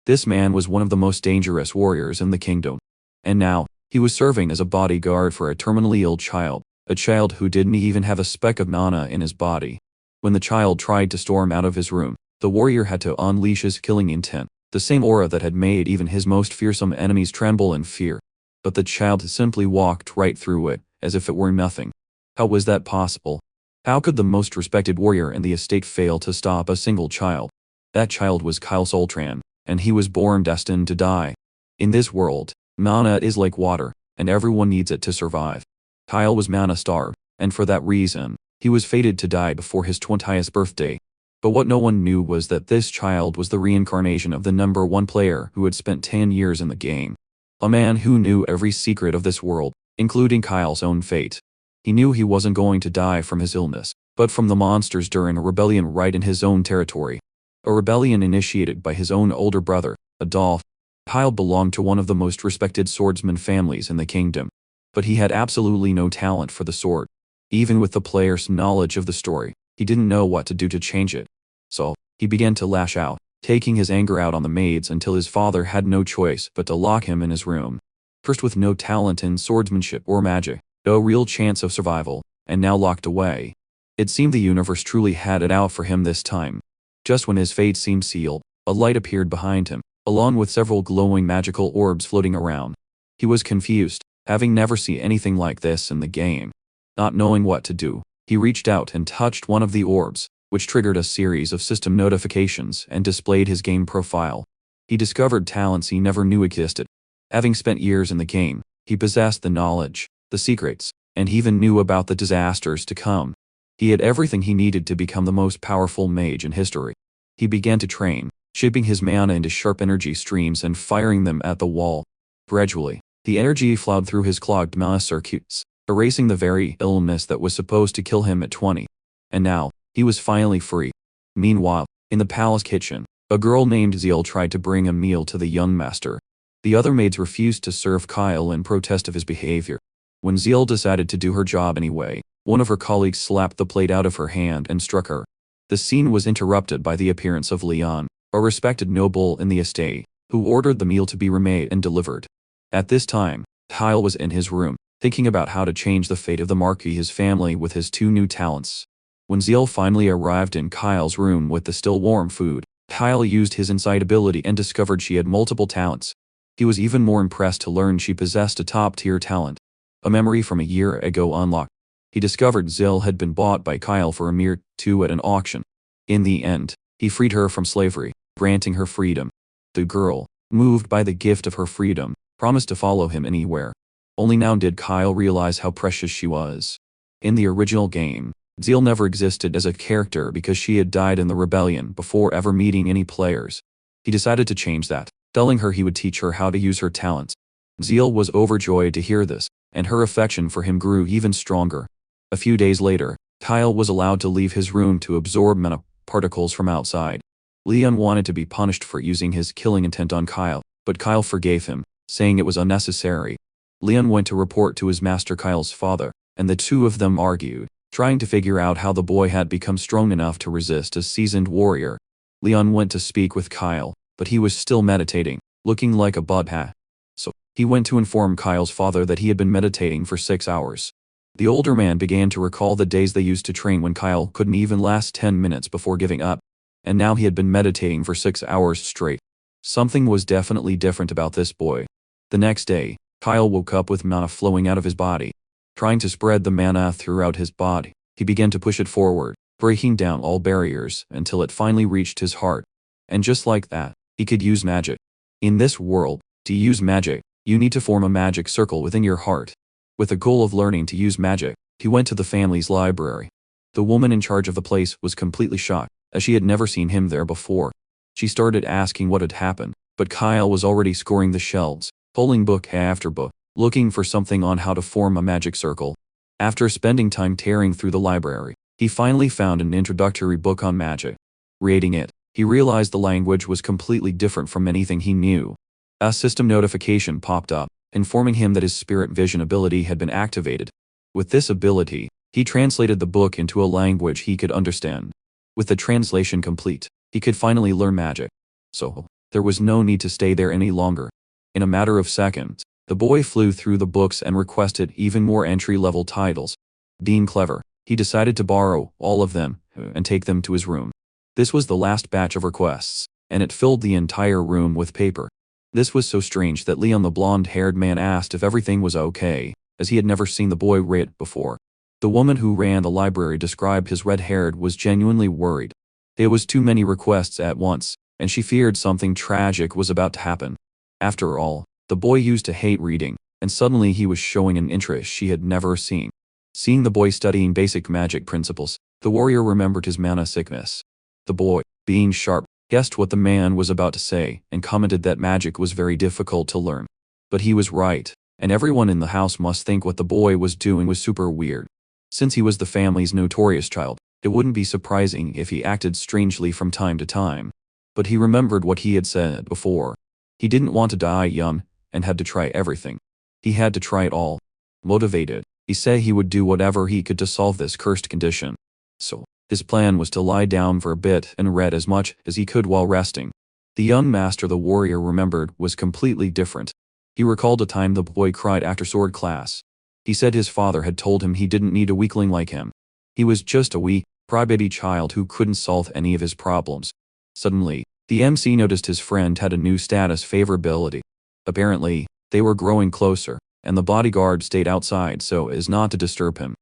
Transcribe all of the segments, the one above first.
This man was one of the most dangerous warriors in the kingdom. And now, he was serving as a bodyguard for a terminally ill child, a child who didn't even have a speck of mana in his body. When the child tried to storm out of his room, the warrior had to unleash his killing intent, the same aura that had made even his most fearsome enemies tremble in fear. But the child simply walked right through it, as if it were nothing. How was that possible? How could the most respected warrior in the estate fail to stop a single child? That child was Kyle Soltran, and he was born destined to die. In this world, mana is like water, and everyone needs it to survive. Kyle was mana-starved, and for that reason, he was fated to die before his 20th birthday. But what no one knew was that this child was the reincarnation of the #1 player who had spent 10 years in the game. A man who knew every secret of this world, including Kyle's own fate. He knew he wasn't going to die from his illness, but from the monsters during a rebellion right in his own territory. A rebellion initiated by his own older brother, Adolf. Kyle belonged to one of the most respected swordsman families in the kingdom. But he had absolutely no talent for the sword. Even with the player's knowledge of the story, he didn't know what to do to change it. So, he began to lash out, taking his anger out on the maids until his father had no choice but to lock him in his room. First with no talent in swordsmanship or magic, no real chance of survival, and now locked away. It seemed the universe truly had it out for him this time. Just when his fate seemed sealed, a light appeared behind him, along with several glowing magical orbs floating around. He was confused, having never seen anything like this in the game. Not knowing what to do, he reached out and touched one of the orbs, which triggered a series of system notifications and displayed his game profile. He discovered talents he never knew existed. Having spent years in the game, he possessed the knowledge, the secrets, and he even knew about the disasters to come. He had everything he needed to become the most powerful mage in history. He began to train, shaping his mana into sharp energy streams and firing them at the wall. Gradually, the energy flowed through his clogged mana circuits, erasing the very illness that was supposed to kill him at 20. And now, he was finally free. Meanwhile, in the palace kitchen, a girl named Zeal tried to bring a meal to the young master. The other maids refused to serve Kyle in protest of his behavior. When Zeal decided to do her job anyway, one of her colleagues slapped the plate out of her hand and struck her. The scene was interrupted by the appearance of Leon, a respected noble in the estate, who ordered the meal to be remade and delivered. At this time, Kyle was in his room, thinking about how to change the fate of the Marquis's family with his 2 new talents. When Zeal finally arrived in Kyle's room with the still warm food, Kyle used his insight ability and discovered she had multiple talents. He was even more impressed to learn she possessed a top-tier talent. A memory from a year ago unlocked. He discovered Zeal had been bought by Kyle for a mere 2 at an auction. In the end, he freed her from slavery, granting her freedom. The girl, moved by the gift of her freedom, promised to follow him anywhere. Only now did Kyle realize how precious she was. In the original game, Zeal never existed as a character because she had died in the rebellion before ever meeting any players. He decided to change that, telling her he would teach her how to use her talents. Zeal was overjoyed to hear this, and her affection for him grew even stronger. A few days later, Kyle was allowed to leave his room to absorb mana particles from outside. Leon wanted to be punished for using his killing intent on Kyle, but Kyle forgave him, saying it was unnecessary. Leon went to report to his master Kyle's father, and the two of them argued, trying to figure out how the boy had become strong enough to resist a seasoned warrior. Leon went to speak with Kyle, but he was still meditating, looking like a butthead. So, he went to inform Kyle's father that he had been meditating for 6 hours. The older man began to recall the days they used to train when Kyle couldn't even last 10 minutes before giving up. And now he had been meditating for 6 hours straight. Something was definitely different about this boy. The next day, Kyle woke up with mana flowing out of his body. Trying to spread the mana throughout his body, he began to push it forward, breaking down all barriers until it finally reached his heart. And just like that, he could use magic. In this world, to use magic, you need to form a magic circle within your heart. With the goal of learning to use magic, he went to the family's library. The woman in charge of the place was completely shocked, as she had never seen him there before. She started asking what had happened, but Kyle was already scouring the shelves, pulling book after book, looking for something on how to form a magic circle. After spending time tearing through the library, he finally found an introductory book on magic. Reading it, he realized the language was completely different from anything he knew. A system notification popped up, informing him that his spirit vision ability had been activated. With this ability, he translated the book into a language he could understand. With the translation complete, he could finally learn magic. So, There was no need to stay there any longer. In a matter of seconds, the boy flew through the books and requested even more entry-level titles. Being clever, he decided to borrow all of them and take them to his room. This was the last batch of requests, and it filled the entire room with paper. This was so strange that Leon, the blonde-haired man, asked if everything was okay, as he had never seen the boy read before. The woman who ran the library described his red-haired was genuinely worried. It was too many requests at once, and she feared something tragic was about to happen. After all, the boy used to hate reading, and suddenly he was showing an interest she had never seen. Seeing the boy studying basic magic principles, the warrior remembered his mana sickness. The boy, being sharp, guessed what the man was about to say and commented that magic was very difficult to learn. But he was right, and everyone in the house must think what the boy was doing was super weird. Since he was the family's notorious child, it wouldn't be surprising if he acted strangely from time to time. But he remembered what he had said before. He didn't want to die young, and had to try everything. He had to try it all. Motivated, he said he would do whatever he could to solve this cursed condition. So, his plan was to lie down for a bit and read as much as he could while resting. The young master the warrior remembered was completely different. He recalled a time the boy cried after sword class. He said his father had told him he didn't need a weakling like him. He was just a wee, crybaby child who couldn't solve any of his problems. Suddenly, the MC noticed his friend had a new status favorability. Apparently, they were growing closer, and the bodyguard stayed outside so as not to disturb him.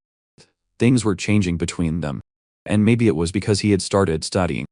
Things were changing between them. And maybe it was because he had started studying.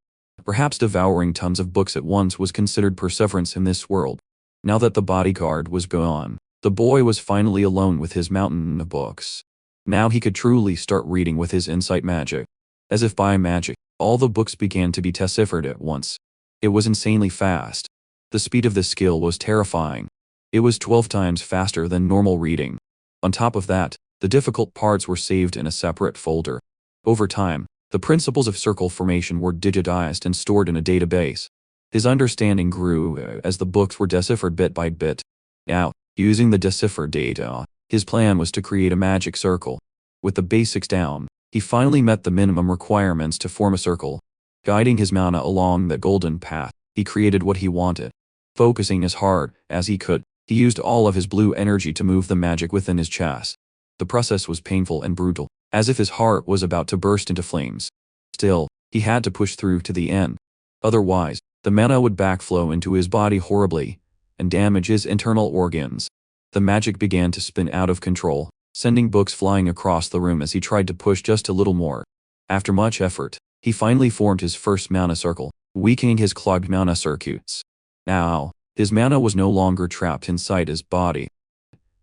Perhaps devouring tons of books at once was considered perseverance in this world. Now that the bodyguard was gone, the boy was finally alone with his mountain of books. Now he could truly start reading with his insight magic. As if by magic, all the books began to be deciphered at once. It was insanely fast. The speed of this skill was terrifying. It was 12 times faster than normal reading. On top of that, the difficult parts were saved in a separate folder. Over time, the principles of circle formation were digitized and stored in a database. His understanding grew as the books were deciphered bit by bit. Now, using the deciphered data, his plan was to create a magic circle. With the basics down, he finally met the minimum requirements to form a circle. Guiding his mana along the golden path, he created what he wanted. Focusing as hard as he could, he used all of his blue energy to move the magic within his chest. The process was painful and brutal, as if his heart was about to burst into flames. Still, he had to push through to the end. Otherwise, the mana would backflow into his body horribly and damage his internal organs. The magic began to spin out of control, sending books flying across the room as he tried to push just a little more. After much effort, he finally formed his first mana circle, weakening his clogged mana circuits. Now, his mana was no longer trapped inside his body.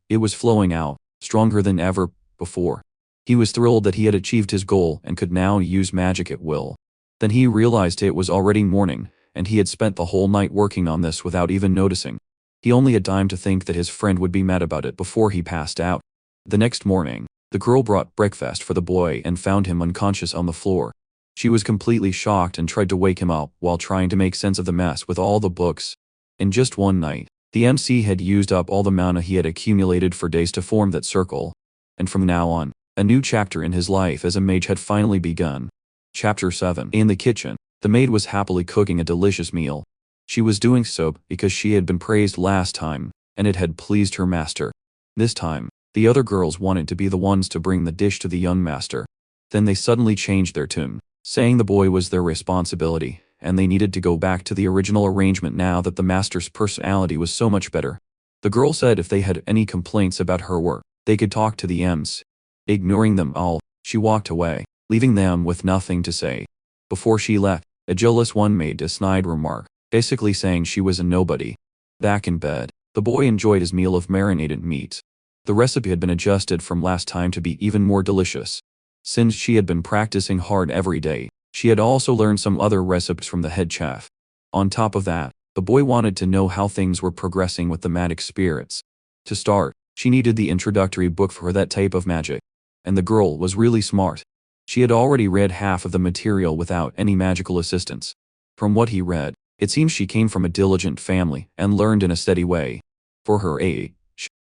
It was flowing out, stronger than ever before. He was thrilled that he had achieved his goal and could now use magic at will. Then he realized it was already morning, and he had spent the whole night working on this without even noticing. He only had time to think that his friend would be mad about it before he passed out. The next morning, the girl brought breakfast for the boy and found him unconscious on the floor. She was completely shocked and tried to wake him up while trying to make sense of the mess with all the books. In just one night, the MC had used up all the mana he had accumulated for days to form that circle. And from now on, a new chapter in his life as a mage had finally begun. Chapter 7. In the kitchen, the maid was happily cooking a delicious meal. She was doing so because she had been praised last time, and it had pleased her master. This time, the other girls wanted to be the ones to bring the dish to the young master. Then they suddenly changed their tune, saying the boy was their responsibility, and they needed to go back to the original arrangement now that the master's personality was so much better. The girl said if they had any complaints about her work, they could talk to the M's. Ignoring them all, she walked away, leaving them with nothing to say. Before she left, a jealous one made a snide remark, basically saying she was a nobody. Back in bed, the boy enjoyed his meal of marinated meat. The recipe had been adjusted from last time to be even more delicious. Since she had been practicing hard every day, she had also learned some other recipes from the head chef. On top of that, the boy wanted to know how things were progressing with the magic spirits. To start, she needed the introductory book for that type of magic. And the girl was really smart. She had already read half of the material without any magical assistance. From what he read, it seems she came from a diligent family and learned in a steady way. For her age,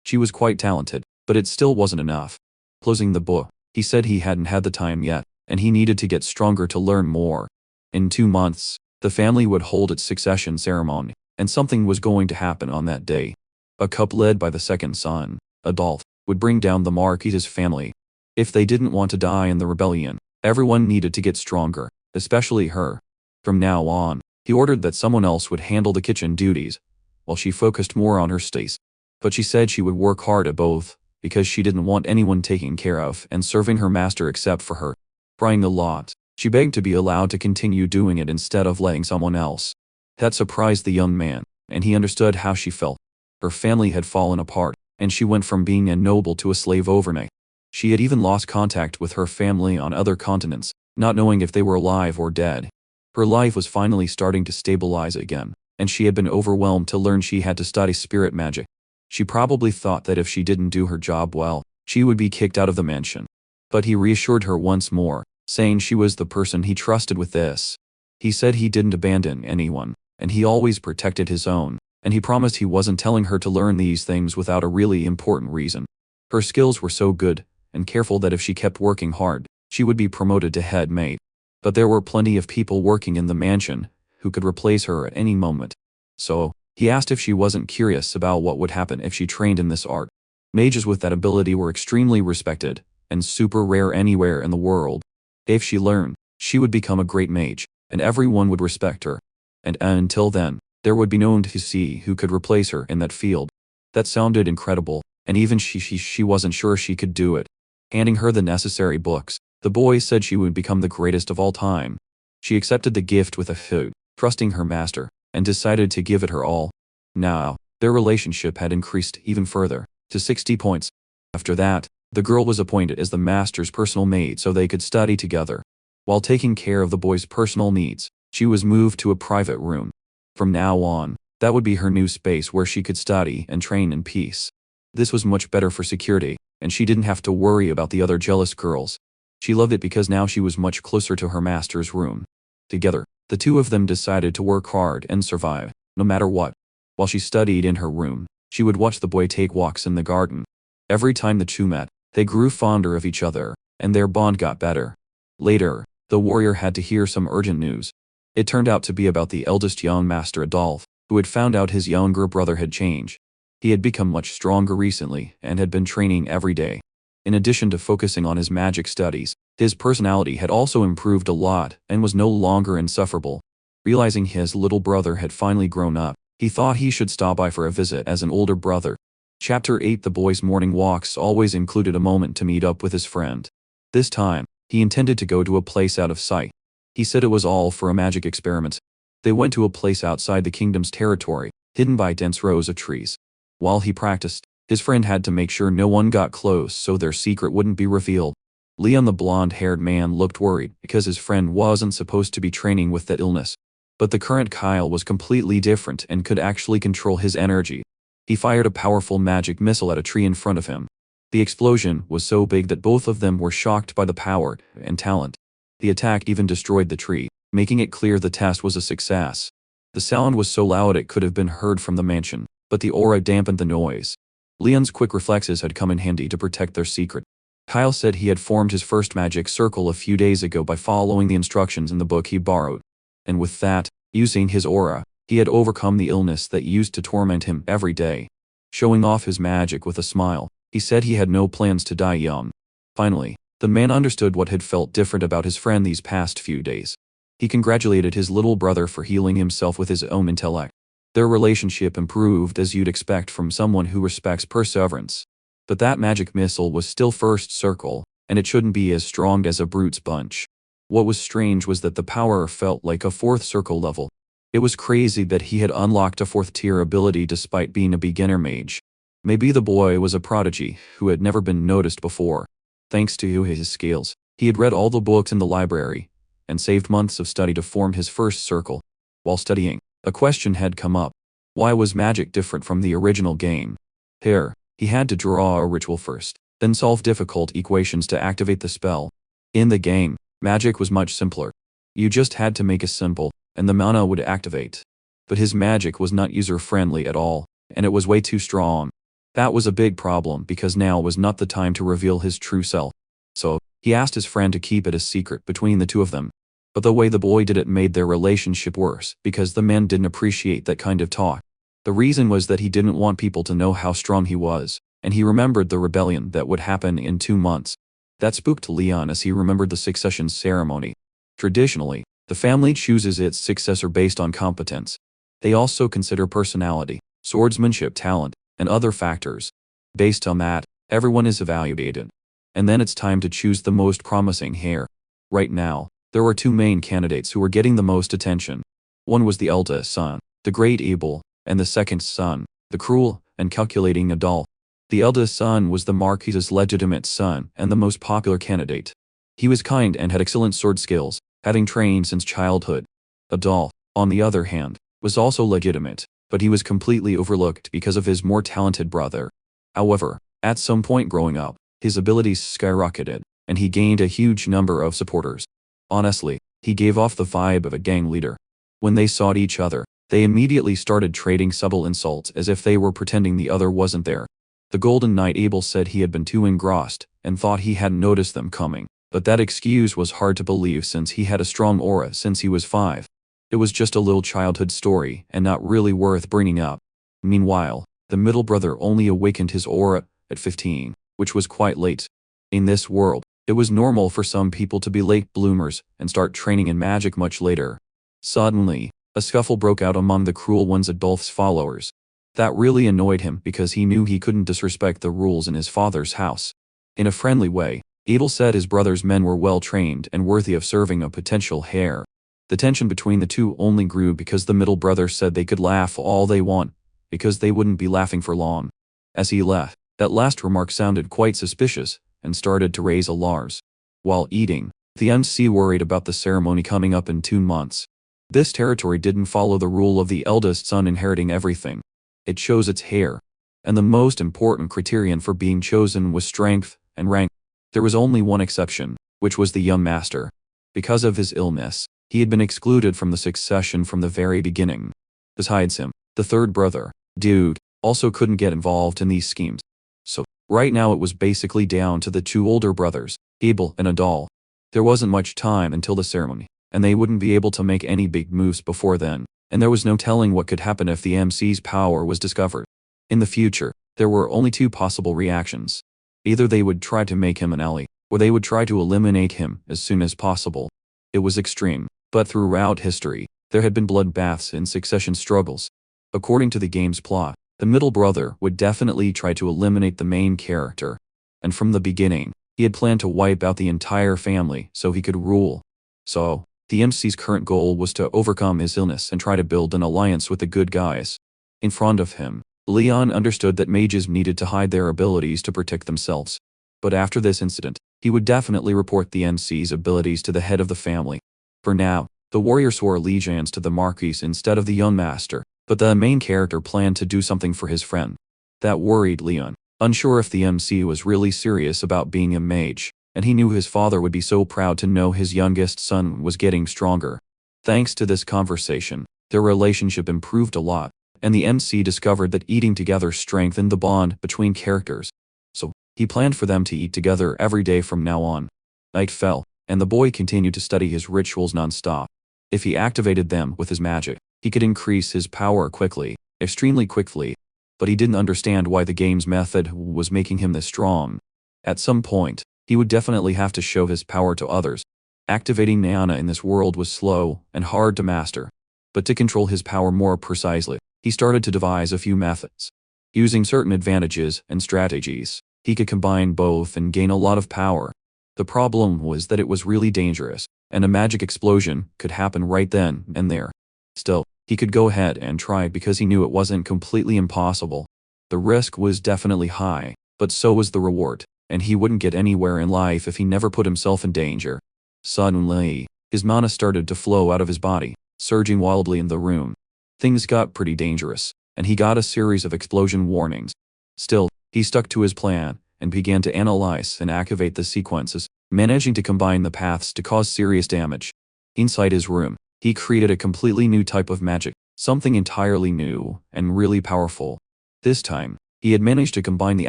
she was quite talented, but it still wasn't enough. Closing the book, he said he hadn't had the time yet, and he needed to get stronger to learn more. In 2 months, the family would hold its succession ceremony, and something was going to happen on that day. A coup led by the second son, Adolf, would bring down the Marquis's family. If they didn't want to die in the rebellion, everyone needed to get stronger, especially her. From now on, he ordered that someone else would handle the kitchen duties, while she focused more on her studies. But she said she would work hard at both, because she didn't want anyone taking care of and serving her master except for her. Crying a lot, she begged to be allowed to continue doing it instead of letting someone else. That surprised the young man, and he understood how she felt. Her family had fallen apart, and she went from being a noble to a slave overnight. She had even lost contact with her family on other continents, not knowing if they were alive or dead. Her life was finally starting to stabilize again, and she had been overwhelmed to learn she had to study spirit magic. She probably thought that if she didn't do her job well, she would be kicked out of the mansion. But he reassured her once more, saying she was the person he trusted with this. He said he didn't abandon anyone, and he always protected his own, and he promised he wasn't telling her to learn these things without a really important reason. Her skills were so good and careful that if she kept working hard, she would be promoted to head maid. But there were plenty of people working in the mansion who could replace her at any moment. So, he asked if she wasn't curious about what would happen if she trained in this art. Mages with that ability were extremely respected, and super rare anywhere in the world. If she learned, she would become a great mage, and everyone would respect her. And until then, there would be no one to see who could replace her in that field. That sounded incredible, and even she wasn't sure she could do it. Handing her the necessary books, the boy said she would become the greatest of all time. She accepted the gift with a hoot, trusting her master, and decided to give it her all. Now, their relationship had increased even further, to 60 points. After that, the girl was appointed as the master's personal maid so they could study together. While taking care of the boy's personal needs, she was moved to a private room. From now on, that would be her new space where she could study and train in peace. This was much better for security, and she didn't have to worry about the other jealous girls. She loved it because now she was much closer to her master's room. Together, the two of them decided to work hard and survive, no matter what. While she studied in her room, she would watch the boy take walks in the garden. Every time the two met, they grew fonder of each other, and their bond got better. Later, the warrior had to hear some urgent news. It turned out to be about the eldest young master Adolf, who had found out his younger brother had changed. He had become much stronger recently and had been training every day. In addition to focusing on his magic studies, his personality had also improved a lot and was no longer insufferable. Realizing his little brother had finally grown up, he thought he should stop by for a visit as an older brother. Chapter 8 The boy's morning walks always included a moment to meet up with his friend. This time, he intended to go to a place out of sight. He said it was all for a magic experiment. They went to a place outside the kingdom's territory, hidden by dense rows of trees. While he practiced, his friend had to make sure no one got close so their secret wouldn't be revealed. Leon the blonde-haired man looked worried because his friend wasn't supposed to be training with that illness. But the current Kyle was completely different and could actually control his energy. He fired a powerful magic missile at a tree in front of him. The explosion was so big that both of them were shocked by the power and talent. The attack even destroyed the tree, making it clear the test was a success. The sound was so loud it could have been heard from the mansion, but the aura dampened the noise. Leon's quick reflexes had come in handy to protect their secret. Kyle said he had formed his first magic circle a few days ago by following the instructions in the book he borrowed. And with that, using his aura, he had overcome the illness that used to torment him every day. Showing off his magic with a smile, he said he had no plans to die young. Finally, the man understood what had felt different about his friend these past few days. He congratulated his little brother for healing himself with his own intellect. Their relationship improved as you'd expect from someone who respects perseverance. But that magic missile was still first circle, and it shouldn't be as strong as a brute's punch. What was strange was that the power felt like a fourth circle level. It was crazy that he had unlocked a fourth tier ability despite being a beginner mage. Maybe the boy was a prodigy who had never been noticed before. Thanks to his skills, he had read all the books in the library and saved months of study to form his first circle. While studying, a question had come up. Why was magic different from the original game? Here, he had to draw a ritual first, then solve difficult equations to activate the spell. In the game, magic was much simpler. You just had to make a symbol, and the mana would activate. But his magic was not user-friendly at all, and it was way too strong. That was a big problem because now was not the time to reveal his true self. So, he asked his friend to keep it a secret between the two of them. But the way the boy did it made their relationship worse, because the man didn't appreciate that kind of talk. The reason was that he didn't want people to know how strong he was, and he remembered the rebellion that would happen in 2 months. That spooked Leon as he remembered the succession ceremony. Traditionally, the family chooses its successor based on competence. They also consider personality, swordsmanship, talent, and other factors. Based on that, everyone is evaluated. And then it's time to choose the most promising heir. Right now, there were 2 main candidates who were getting the most attention. One was the eldest son, the great Abel, and the second son, the cruel and calculating Adolf. The eldest son was the Marquis's legitimate son and the most popular candidate. He was kind and had excellent sword skills, having trained since childhood. Adolf, on the other hand, was also legitimate, but he was completely overlooked because of his more talented brother. However, at some point growing up, his abilities skyrocketed, and he gained a huge number of supporters. Honestly, he gave off the vibe of a gang leader. When they saw each other, they immediately started trading subtle insults as if they were pretending the other wasn't there. The Golden Knight Abel said he had been too engrossed and thought he hadn't noticed them coming, but that excuse was hard to believe since he had a strong aura since he was 5. It was just a little childhood story and not really worth bringing up. Meanwhile, the middle brother only awakened his aura at 15, which was quite late. In this world, it was normal for some people to be late bloomers and start training in magic much later. Suddenly, a scuffle broke out among the cruel one's Adolf's followers. That really annoyed him because he knew he couldn't disrespect the rules in his father's house. In a friendly way, Abel said his brother's men were well trained and worthy of serving a potential heir. The tension between the two only grew because the middle brother said they could laugh all they want, because they wouldn't be laughing for long. As he left, that last remark sounded quite suspicious and started to raise alarms. While eating, the MC worried about the ceremony coming up in 2 months. This territory didn't follow the rule of the eldest son inheriting everything. It chose its heir. And the most important criterion for being chosen was strength and rank. There was only one exception, which was the young master. Because of his illness, he had been excluded from the succession from the very beginning. Besides him, the third brother, Duke, also couldn't get involved in these schemes. So, right now it was basically down to the 2 older brothers, Abel and Adolf. There wasn't much time until the ceremony, and they wouldn't be able to make any big moves before then, and there was no telling what could happen if the MC's power was discovered. In the future, there were only 2 possible reactions. Either they would try to make him an ally, or they would try to eliminate him as soon as possible. It was extreme, but throughout history, there had been bloodbaths and succession struggles. According to the game's plot, the middle brother would definitely try to eliminate the main character. And from the beginning, he had planned to wipe out the entire family so he could rule. So, the MC's current goal was to overcome his illness and try to build an alliance with the good guys. In front of him, Leon understood that mages needed to hide their abilities to protect themselves. But after this incident, he would definitely report the MC's abilities to the head of the family. For now, the warrior swore allegiance to the Marquis instead of the young master, but the main character planned to do something for his friend. That worried Leon, unsure if the MC was really serious about being a mage, and he knew his father would be so proud to know his youngest son was getting stronger. Thanks to this conversation, their relationship improved a lot, and the MC discovered that eating together strengthened the bond between characters. So, he planned for them to eat together every day from now on. Night fell, and the boy continued to study his rituals non-stop. If he activated them with his magic, he could increase his power quickly, extremely quickly, but he didn't understand why the game's method was making him this strong. At some point, he would definitely have to show his power to others. Activating Nayana in this world was slow and hard to master. But to control his power more precisely, he started to devise a few methods. Using certain advantages and strategies, he could combine both and gain a lot of power. The problem was that it was really dangerous, and a magic explosion could happen right then and there. Still, he could go ahead and try because he knew it wasn't completely impossible. The risk was definitely high, but so was the reward, and he wouldn't get anywhere in life if he never put himself in danger. Suddenly, his mana started to flow out of his body, surging wildly in the room. Things got pretty dangerous, and he got a series of explosion warnings. Still, he stuck to his plan and began to analyze and activate the sequences, managing to combine the paths to cause serious damage. Inside his room, he created a completely new type of magic, something entirely new and really powerful. This time, he had managed to combine the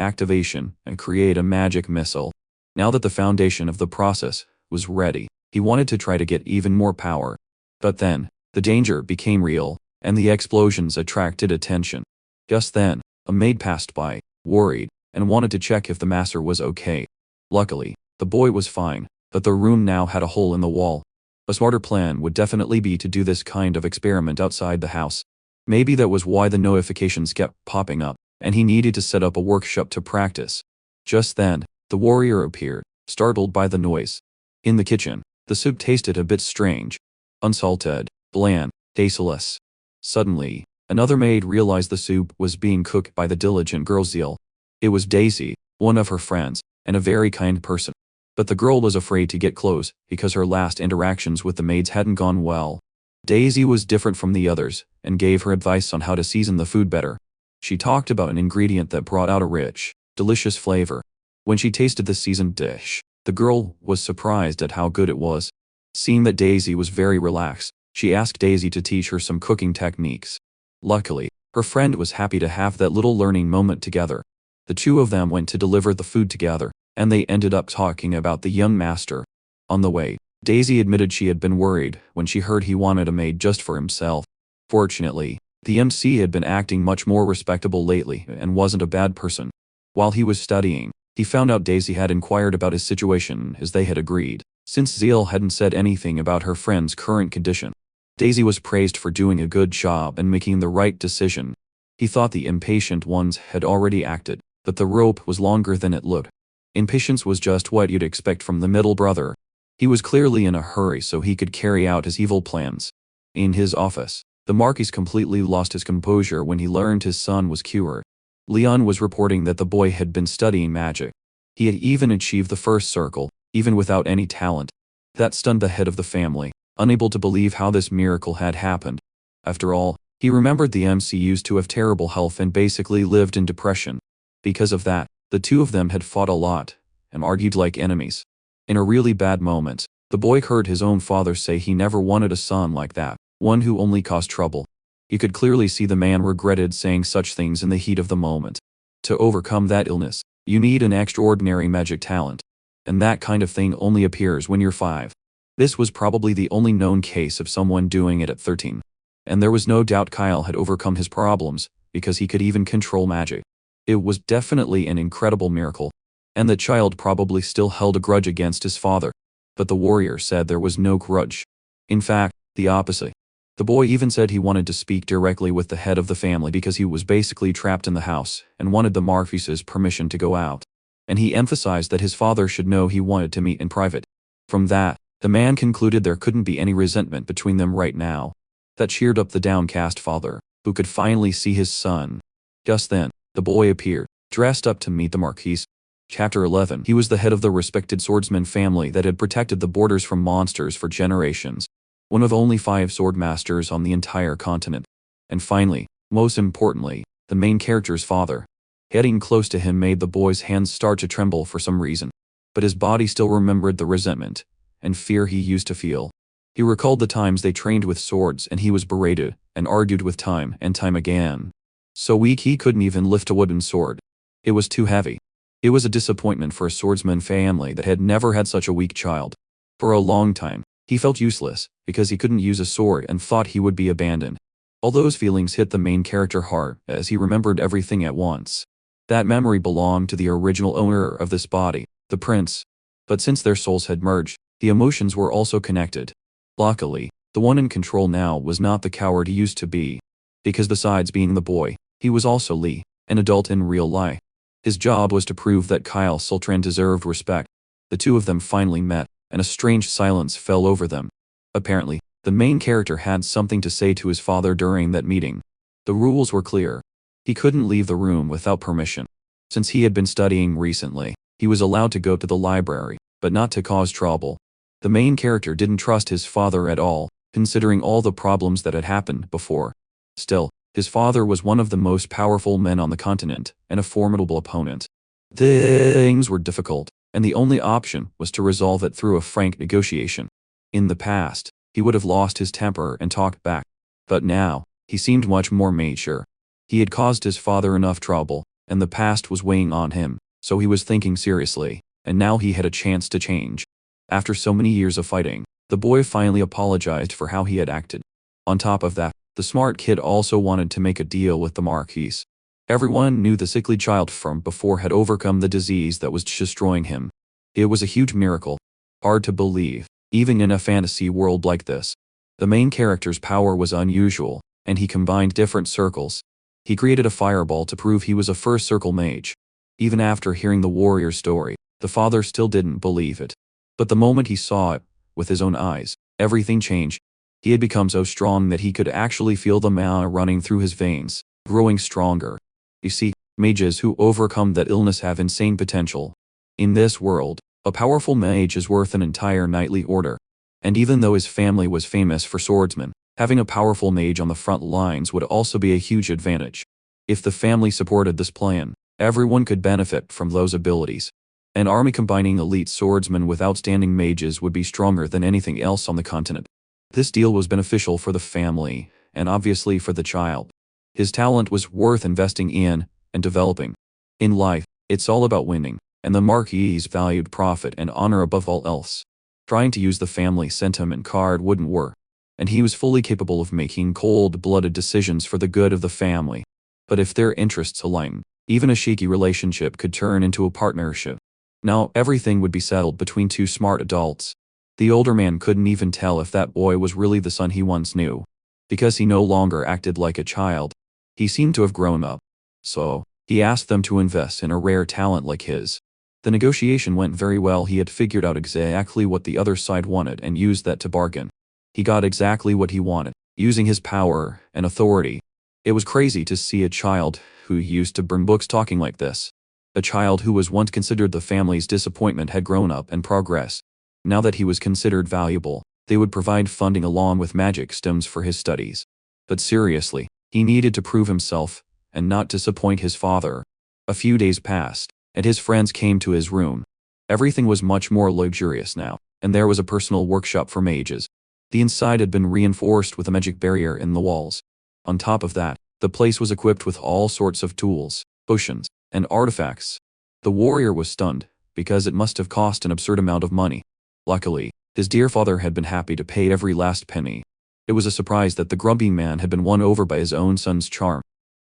activation and create a magic missile. Now that the foundation of the process was ready, He wanted to try to get even more power. But then, the danger became real, and the explosions attracted attention. Just then, a maid passed by, worried, and wanted to check if the master was okay. Luckily, the boy was fine, but the room now had a hole in the wall. A smarter plan would definitely be to do this kind of experiment outside the house. Maybe that was why the notifications kept popping up, and he needed to set up a workshop to practice. Just then, the warrior appeared, startled by the noise. In the kitchen, the soup tasted a bit strange. Unsalted, bland, tasteless. Suddenly, another maid realized the soup was being cooked by the diligent girl Zeal. It was Daisy, one of her friends, and a very kind person. But the girl was afraid to get close because her last interactions with the maids hadn't gone well. Daisy was different from the others and gave her advice on how to season the food better. She talked about an ingredient that brought out a rich, delicious flavor. When she tasted the seasoned dish, the girl was surprised at how good it was. Seeing that Daisy was very relaxed, she asked Daisy to teach her some cooking techniques. Luckily, her friend was happy to have that little learning moment together. The two of them went to deliver the food together, and they ended up talking about the young master. On the way, Daisy admitted she had been worried when she heard he wanted a maid just for himself. Fortunately, the MC had been acting much more respectable lately and wasn't a bad person. While he was studying, he found out Daisy had inquired about his situation as they had agreed, since Zeal hadn't said anything about her friend's current condition. Daisy was praised for doing a good job and making the right decision. He thought the impatient ones had already acted, but the rope was longer than it looked. Impatience was just what you'd expect from the middle brother. He was clearly in a hurry so he could carry out his evil plans. In his office, the Marquis completely lost his composure when he learned his son was cured. Leon was reporting that the boy had been studying magic. He had even achieved the first circle, even without any talent. That stunned the head of the family, unable to believe how this miracle had happened. After all, he remembered the MC used to have terrible health and basically lived in depression. Because of that, the two of them had fought a lot, and argued like enemies. In a really bad moment, the boy heard his own father say he never wanted a son like that, one who only caused trouble. You could clearly see the man regretted saying such things in the heat of the moment. To overcome that illness, you need an extraordinary magic talent. And that kind of thing only appears when you're 5. This was probably the only known case of someone doing it at 13. And there was no doubt Kyle had overcome his problems, because he could even control magic. It was definitely an incredible miracle. And the child probably still held a grudge against his father. But the warrior said there was no grudge. In fact, the opposite. The boy even said he wanted to speak directly with the head of the family because he was basically trapped in the house and wanted the Marquis's permission to go out. And he emphasized that his father should know he wanted to meet in private. From that, the man concluded there couldn't be any resentment between them right now. That cheered up the downcast father, who could finally see his son. Just then, the boy appeared, dressed up to meet the Marquis. Chapter 11. He was the head of the respected swordsman family that had protected the borders from monsters for generations. One of only 5 swordmasters on the entire continent. And finally, most importantly, the main character's father. Heading close to him made the boy's hands start to tremble for some reason. But his body still remembered the resentment and fear he used to feel. He recalled the times they trained with swords and he was berated and argued with time and time again. So weak he couldn't even lift a wooden sword. It was too heavy. It was a disappointment for a swordsman family that had never had such a weak child. For a long time, he felt useless because he couldn't use a sword and thought he would be abandoned. All those feelings hit the main character hard as he remembered everything at once. That memory belonged to the original owner of this body, the prince. But since their souls had merged, the emotions were also connected. Luckily, the one in control now was not the coward he used to be. Because besides being the boy, he was also Lee, an adult in real life. His job was to prove that Kyle Sultran deserved respect. The two of them finally met, and a strange silence fell over them. Apparently, the main character had something to say to his father during that meeting. The rules were clear. He couldn't leave the room without permission. Since he had been studying recently, he was allowed to go to the library, but not to cause trouble. The main character didn't trust his father at all, considering all the problems that had happened before. Still, his father was one of the most powerful men on the continent, and a formidable opponent. Things were difficult, and the only option was to resolve it through a frank negotiation. In the past, he would have lost his temper and talked back. But now, he seemed much more mature. He had caused his father enough trouble, and the past was weighing on him, so he was thinking seriously, and now he had a chance to change. After so many years of fighting, the boy finally apologized for how he had acted. On top of that, the smart kid also wanted to make a deal with the Marquis. Everyone knew the sickly child from before had overcome the disease that was destroying him. It was a huge miracle. Hard to believe, even in a fantasy world like this. The main character's power was unusual, and he combined different circles. He created a fireball to prove he was a first circle mage. Even after hearing the warrior's story, the father still didn't believe it. But the moment he saw it, with his own eyes, everything changed. He had become so strong that he could actually feel the mana running through his veins, growing stronger. You see, mages who overcome that illness have insane potential. In this world, a powerful mage is worth an entire knightly order. And even though his family was famous for swordsmen, having a powerful mage on the front lines would also be a huge advantage. If the family supported this plan, everyone could benefit from those abilities. An army combining elite swordsmen with outstanding mages would be stronger than anything else on the continent. This deal was beneficial for the family, and obviously for the child. His talent was worth investing in and developing. In life, it's all about winning, and the Marquis valued profit and honor above all else. Trying to use the family sentiment card wouldn't work, and he was fully capable of making cold-blooded decisions for the good of the family. But if their interests aligned, even a shaky relationship could turn into a partnership. Now everything would be settled between two smart adults. The older man couldn't even tell if that boy was really the son he once knew. Because he no longer acted like a child. He seemed to have grown up. So, he asked them to invest in a rare talent like his. The negotiation went very well. He had figured out exactly what the other side wanted and used that to bargain. He got exactly what he wanted, using his power and authority. It was crazy to see a child who used to burn books talking like this. A child who was once considered the family's disappointment had grown up and progressed. Now that he was considered valuable, they would provide funding along with magic stones for his studies. But seriously, he needed to prove himself and not disappoint his father. A few days passed, and his friends came to his room. Everything was much more luxurious now, and there was a personal workshop for mages. The inside had been reinforced with a magic barrier in the walls. On top of that, the place was equipped with all sorts of tools, potions, and artifacts. The warrior was stunned, because it must have cost an absurd amount of money. Luckily, his dear father had been happy to pay every last penny. It was a surprise that the grumpy man had been won over by his own son's charm.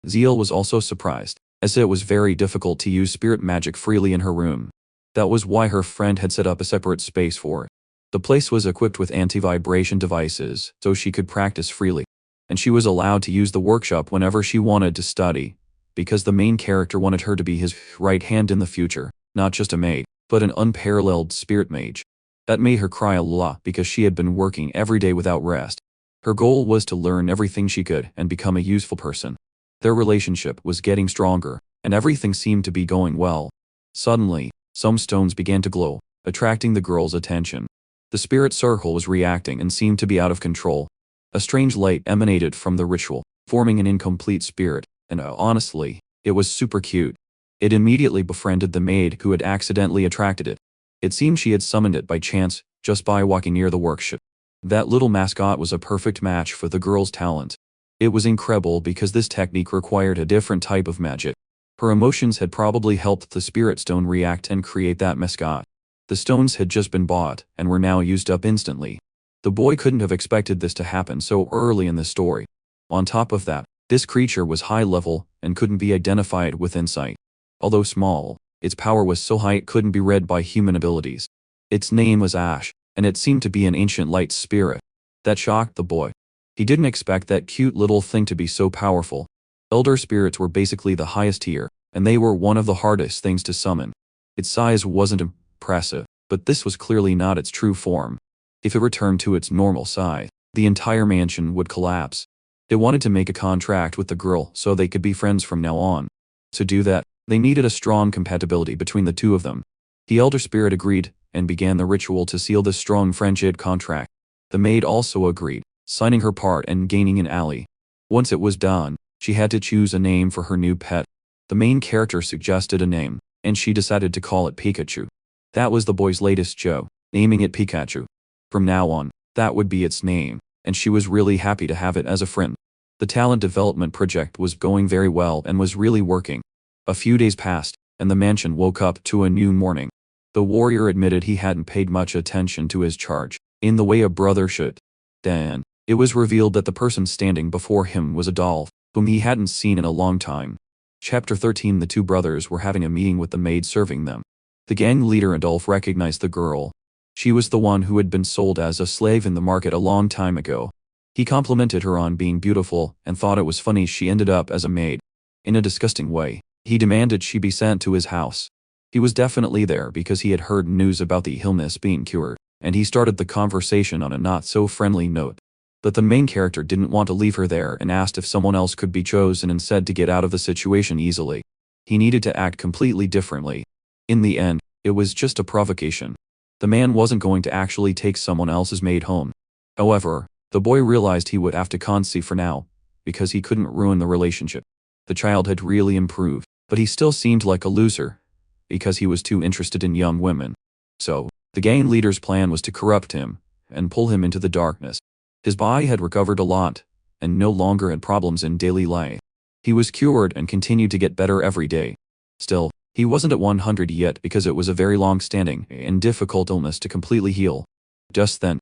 Zeal was also surprised, as it was very difficult to use spirit magic freely in her room. That was why her friend had set up a separate space for it. The place was equipped with anti-vibration devices, so she could practice freely. And she was allowed to use the workshop whenever she wanted to study, because the main character wanted her to be his right hand in the future, not just a maid, but an unparalleled spirit mage. That made her cry a lot because she had been working every day without rest. Her goal was to learn everything she could and become a useful person. Their relationship was getting stronger, and everything seemed to be going well. Suddenly, some stones began to glow, attracting the girl's attention. The spirit circle was reacting and seemed to be out of control. A strange light emanated from the ritual, forming an incomplete spirit, and honestly, it was super cute. It immediately befriended the maid who had accidentally attracted it. It seemed she had summoned it by chance, just by walking near the workshop. That little mascot was a perfect match for the girl's talent. It was incredible because this technique required a different type of magic. Her emotions had probably helped the spirit stone react and create that mascot. The stones had just been bought and were now used up instantly. The boy couldn't have expected this to happen so early in the story. On top of that, this creature was high level and couldn't be identified with insight. Although small, its power was so high it couldn't be read by human abilities. Its name was Ash, and it seemed to be an ancient light spirit. That shocked the boy. He didn't expect that cute little thing to be so powerful. Elder spirits were basically the highest tier, and they were one of the hardest things to summon. Its size wasn't impressive, but this was clearly not its true form. If it returned to its normal size, the entire mansion would collapse. They wanted to make a contract with the girl so they could be friends from now on. To do that, they needed a strong compatibility between the two of them. The elder spirit agreed, and began the ritual to seal this strong friendship contract. The maid also agreed, signing her part and gaining an ally. Once it was done, she had to choose a name for her new pet. The main character suggested a name, and she decided to call it Pikachu. That was the boy's latest joke, naming it Pikachu. From now on, that would be its name, and she was really happy to have it as a friend. The talent development project was going very well and was really working. A few days passed, and the mansion woke up to a new morning. The warrior admitted he hadn't paid much attention to his charge, in the way a brother should. Then, it was revealed that the person standing before him was Adolf, whom he hadn't seen in a long time. Chapter 13. The two brothers were having a meeting with the maid serving them. The gang leader Adolf recognized the girl. She was the one who had been sold as a slave in the market a long time ago. He complimented her on being beautiful and thought it was funny she ended up as a maid. In a disgusting way, he demanded she be sent to his house. He was definitely there because he had heard news about the illness being cured, and he started the conversation on a not-so-friendly note. But the main character didn't want to leave her there and asked if someone else could be chosen instead to get out of the situation easily. He needed to act completely differently. In the end, it was just a provocation. The man wasn't going to actually take someone else's maid home. However, the boy realized he would have to concede for now, because he couldn't ruin the relationship. The child had really improved, but he still seemed like a loser, because he was too interested in young women. So, the gang leader's plan was to corrupt him, and pull him into the darkness. His body had recovered a lot, and no longer had problems in daily life. He was cured and continued to get better every day. Still, he wasn't at 100 yet because it was a very long-standing and difficult illness to completely heal. Just then,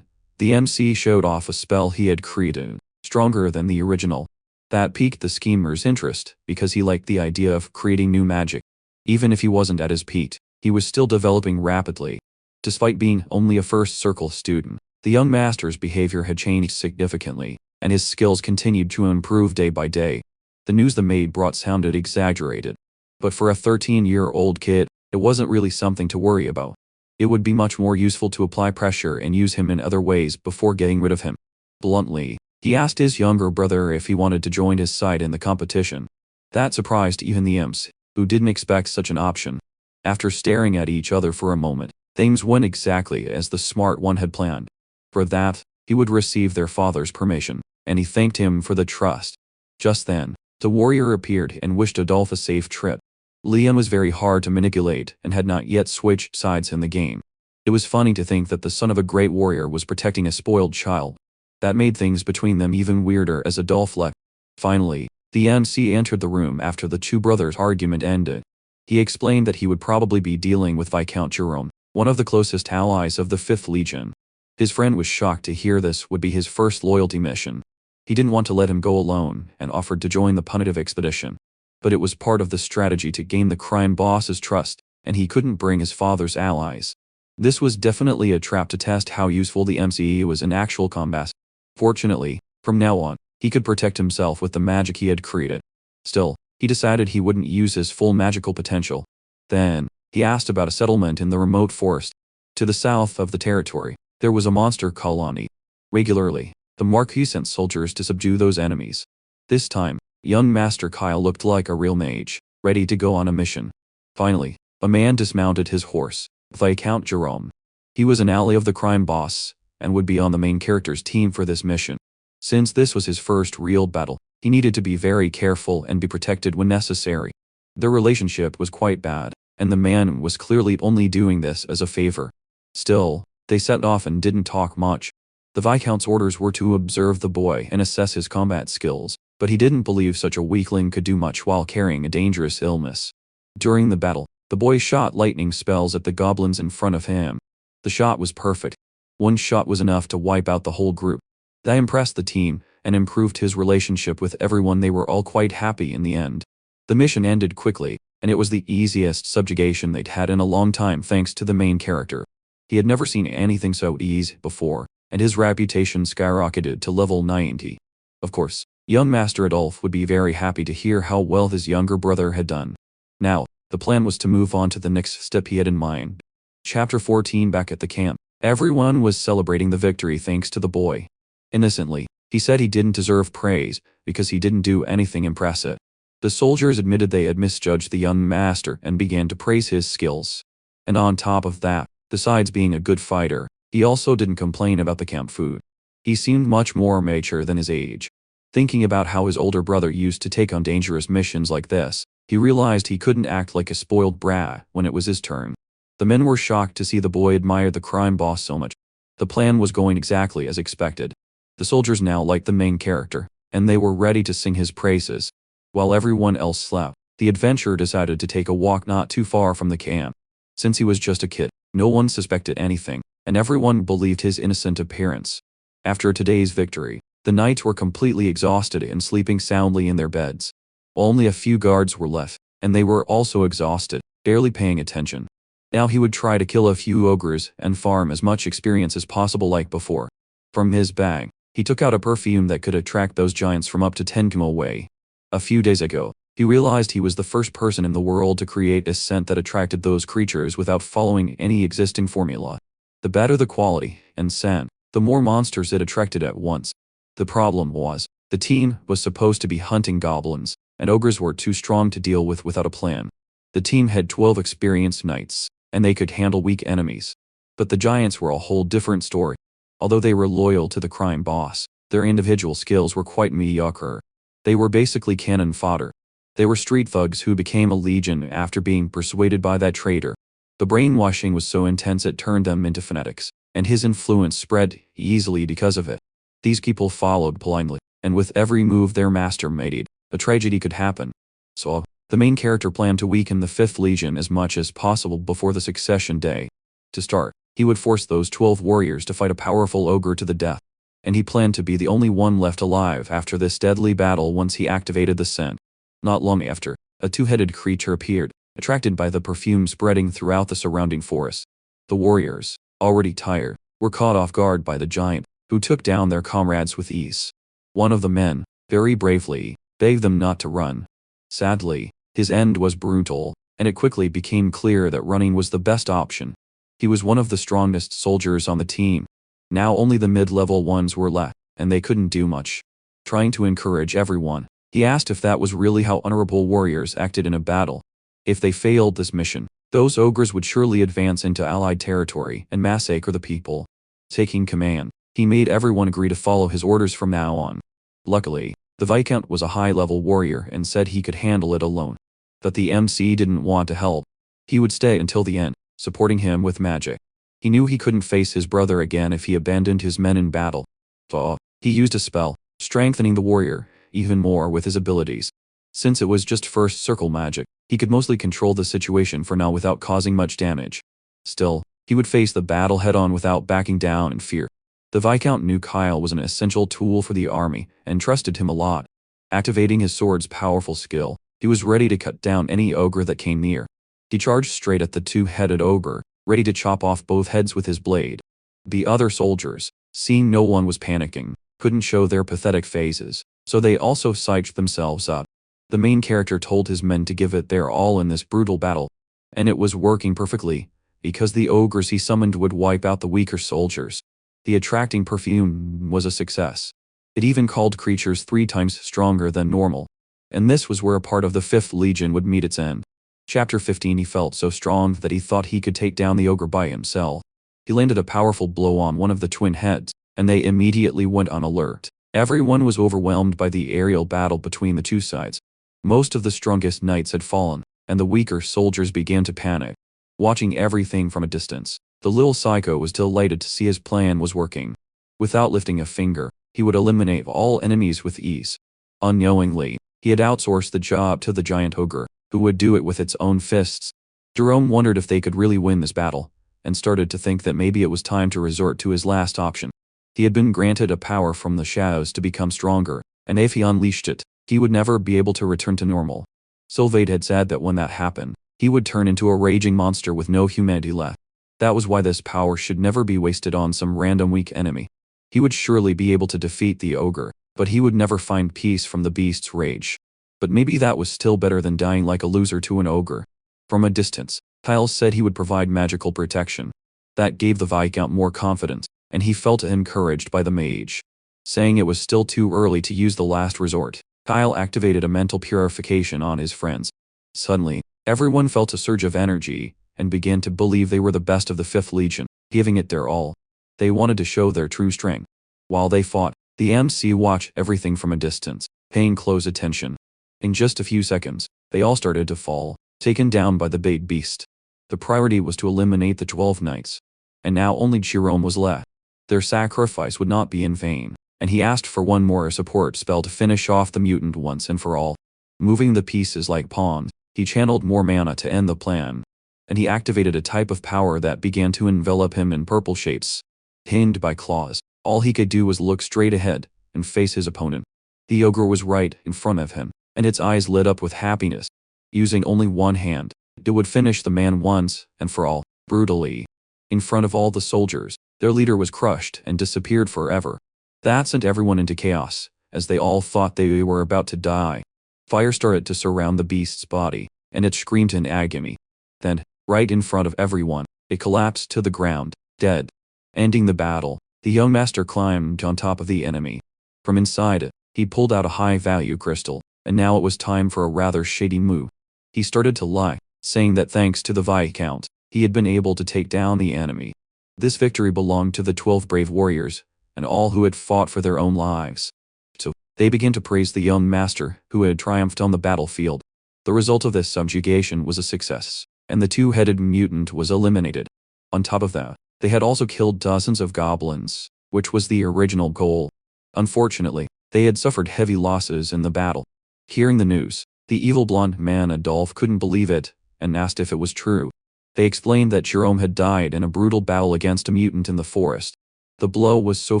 the MC showed off a spell he had created, stronger than the original. That piqued the schemer's interest because he liked the idea of creating new magic. Even if he wasn't at his peak, he was still developing rapidly. Despite being only a first circle student, the young master's behavior had changed significantly, and his skills continued to improve day by day. The news the maid brought sounded exaggerated. But for a 13-year-old kid, it wasn't really something to worry about. It would be much more useful to apply pressure and use him in other ways before getting rid of him. Bluntly, he asked his younger brother if he wanted to join his side in the competition. That surprised even the imps, who didn't expect such an option. After staring at each other for a moment, things went exactly as the smart one had planned. For that, he would receive their father's permission, and he thanked him for the trust. Just then, the warrior appeared and wished Adolf a safe trip. Liam was very hard to manipulate and had not yet switched sides in the game. It was funny to think that the son of a great warrior was protecting a spoiled child. That made things between them even weirder as Adolf left. Finally, the MC entered the room after the two brothers' argument ended. He explained that he would probably be dealing with Viscount Jerome, one of the closest allies of the 5th Legion. His friend was shocked to hear this would be his first loyalty mission. He didn't want to let him go alone and offered to join the punitive expedition. But it was part of the strategy to gain the crime boss's trust, and he couldn't bring his father's allies. This was definitely a trap to test how useful the MCE was in actual combat. Fortunately, from now on, he could protect himself with the magic he had created. Still, he decided he wouldn't use his full magical potential. Then, he asked about a settlement in the remote forest. To the south of the territory, there was a monster colony. Regularly, the Marquis sent soldiers to subdue those enemies. This time, young Master Kyle looked like a real mage, ready to go on a mission. Finally, a man dismounted his horse, Viscount Jerome. He was an ally of the crime boss, and would be on the main character's team for this mission. Since this was his first real battle, he needed to be very careful and be protected when necessary. Their relationship was quite bad, and the man was clearly only doing this as a favor. Still, they set off and didn't talk much. The Viscount's orders were to observe the boy and assess his combat skills, but he didn't believe such a weakling could do much while carrying a dangerous illness. During the battle, the boy shot lightning spells at the goblins in front of him. The shot was perfect. One shot was enough to wipe out the whole group. That impressed the team, and improved his relationship with everyone. They were all quite happy in the end. The mission ended quickly, and it was the easiest subjugation they'd had in a long time thanks to the main character. He had never seen anything so easy before, and his reputation skyrocketed to level 90. Of course, young Master Adolf would be very happy to hear how well his younger brother had done. Now, the plan was to move on to the next step he had in mind. Chapter 14. Back at the camp, everyone was celebrating the victory thanks to the boy. Innocently, he said he didn't deserve praise because he didn't do anything impressive. The soldiers admitted they had misjudged the young master and began to praise his skills. And on top of that, besides being a good fighter, he also didn't complain about the camp food. He seemed much more mature than his age. Thinking about how his older brother used to take on dangerous missions like this, he realized he couldn't act like a spoiled brat when it was his turn. The men were shocked to see the boy admire the crime boss so much. The plan was going exactly as expected. The soldiers now liked the main character, and they were ready to sing his praises. While everyone else slept, the adventurer decided to take a walk not too far from the camp. Since he was just a kid, no one suspected anything, and everyone believed his innocent appearance. After today's victory, the knights were completely exhausted and sleeping soundly in their beds. Only a few guards were left, and they were also exhausted, barely paying attention. Now he would try to kill a few ogres and farm as much experience as possible like before. From his bag, he took out a perfume that could attract those giants from up to 10 km away. A few days ago, he realized he was the first person in the world to create a scent that attracted those creatures without following any existing formula. The better the quality and scent, the more monsters it attracted at once. The problem was, the team was supposed to be hunting goblins, and ogres were too strong to deal with without a plan. The team had 12 experienced knights, and they could handle weak enemies. But the giants were a whole different story. Although they were loyal to the crime boss, their individual skills were quite mediocre. They were basically cannon fodder. They were street thugs who became a legion after being persuaded by that traitor. The brainwashing was so intense it turned them into fanatics, and his influence spread easily because of it. These people followed blindly, and with every move their master made, a tragedy could happen. So, the main character planned to weaken the 5th Legion as much as possible before the succession day. To start, he would force those 12 warriors to fight a powerful ogre to the death, and he planned to be the only one left alive after this deadly battle once he activated the scent. Not long after, a two-headed creature appeared, attracted by the perfume spreading throughout the surrounding forest. The warriors, already tired, were caught off guard by the giant, who took down their comrades with ease. One of the men, very bravely, begged them not to run. Sadly, his end was brutal, and it quickly became clear that running was the best option. He was one of the strongest soldiers on the team. Now only the mid-level ones were left, and they couldn't do much. Trying to encourage everyone, he asked if that was really how honorable warriors acted in a battle. If they failed this mission, those ogres would surely advance into allied territory and massacre the people. Taking command, he made everyone agree to follow his orders from now on. Luckily, the Viscount was a high-level warrior and said he could handle it alone. But the MC didn't want to help. He would stay until the end, supporting him with magic. He knew he couldn't face his brother again if he abandoned his men in battle. So, he used a spell, strengthening the warrior even more with his abilities. Since it was just first circle magic, he could mostly control the situation for now without causing much damage. Still, he would face the battle head-on without backing down in fear. The Viscount knew Kyle was an essential tool for the army and trusted him a lot. Activating his sword's powerful skill, he was ready to cut down any ogre that came near. He charged straight at the two-headed ogre, ready to chop off both heads with his blade. The other soldiers, seeing no one was panicking, couldn't show their pathetic faces, so they also psyched themselves up. The main character told his men to give it their all in this brutal battle, and it was working perfectly, because the ogres he summoned would wipe out the weaker soldiers. The attracting perfume was a success. It even called creatures 3 times stronger than normal. And this was where a part of the 5th Legion would meet its end. Chapter 15. He felt so strong that he thought he could take down the ogre by himself. He landed a powerful blow on one of the twin heads, and they immediately went on alert. Everyone was overwhelmed by the aerial battle between the two sides. Most of the strongest knights had fallen, and the weaker soldiers began to panic. Watching everything from a distance, the little psycho was delighted to see his plan was working. Without lifting a finger, he would eliminate all enemies with ease. Unknowingly, he had outsourced the job to the giant ogre, who would do it with its own fists. Jerome wondered if they could really win this battle, and started to think that maybe it was time to resort to his last option. He had been granted a power from the shadows to become stronger, and if he unleashed it, he would never be able to return to normal. Sylvain had said that when that happened, he would turn into a raging monster with no humanity left. That was why this power should never be wasted on some random weak enemy. He would surely be able to defeat the ogre, but he would never find peace from the beast's rage. But maybe that was still better than dying like a loser to an ogre. From a distance, Kyle said he would provide magical protection. That gave the Viscount more confidence, and he felt encouraged by the mage. Saying it was still too early to use the last resort, Kyle activated a mental purification on his friends. Suddenly, everyone felt a surge of energy, and began to believe they were the best of the 5th Legion, giving it their all. They wanted to show their true strength. While they fought, the MC watched everything from a distance, paying close attention. In just a few seconds, they all started to fall, taken down by the big beast. The priority was to eliminate the 12 knights. And now only Jerome was left. Their sacrifice would not be in vain, and he asked for one more support spell to finish off the mutant once and for all. Moving the pieces like pawns, he channeled more mana to end the plan. and he activated a type of power that began to envelop him in purple shapes. Pinned by claws, all he could do was look straight ahead and face his opponent. The ogre was right in front of him, and its eyes lit up with happiness. Using only one hand, it would finish the man once and for all, brutally. In front of all the soldiers, their leader was crushed and disappeared forever. That sent everyone into chaos, as they all thought they were about to die. Fire started to surround the beast's body, and it screamed in agony. Then, right in front of everyone, it collapsed to the ground, dead. Ending the battle, the young master climbed on top of the enemy. From inside it, he pulled out a high-value crystal, and now it was time for a rather shady move. He started to lie, saying that thanks to the Viscount, he had been able to take down the enemy. This victory belonged to the 12 brave warriors, and all who had fought for their own lives. So, they began to praise the young master, who had triumphed on the battlefield. The result of this subjugation was a success, and the two-headed mutant was eliminated. On top of that, they had also killed dozens of goblins, which was the original goal. Unfortunately, they had suffered heavy losses in the battle. Hearing the news, the evil blonde man Adolphe couldn't believe it, and asked if it was true. They explained that Jerome had died in a brutal battle against a mutant in the forest. The blow was so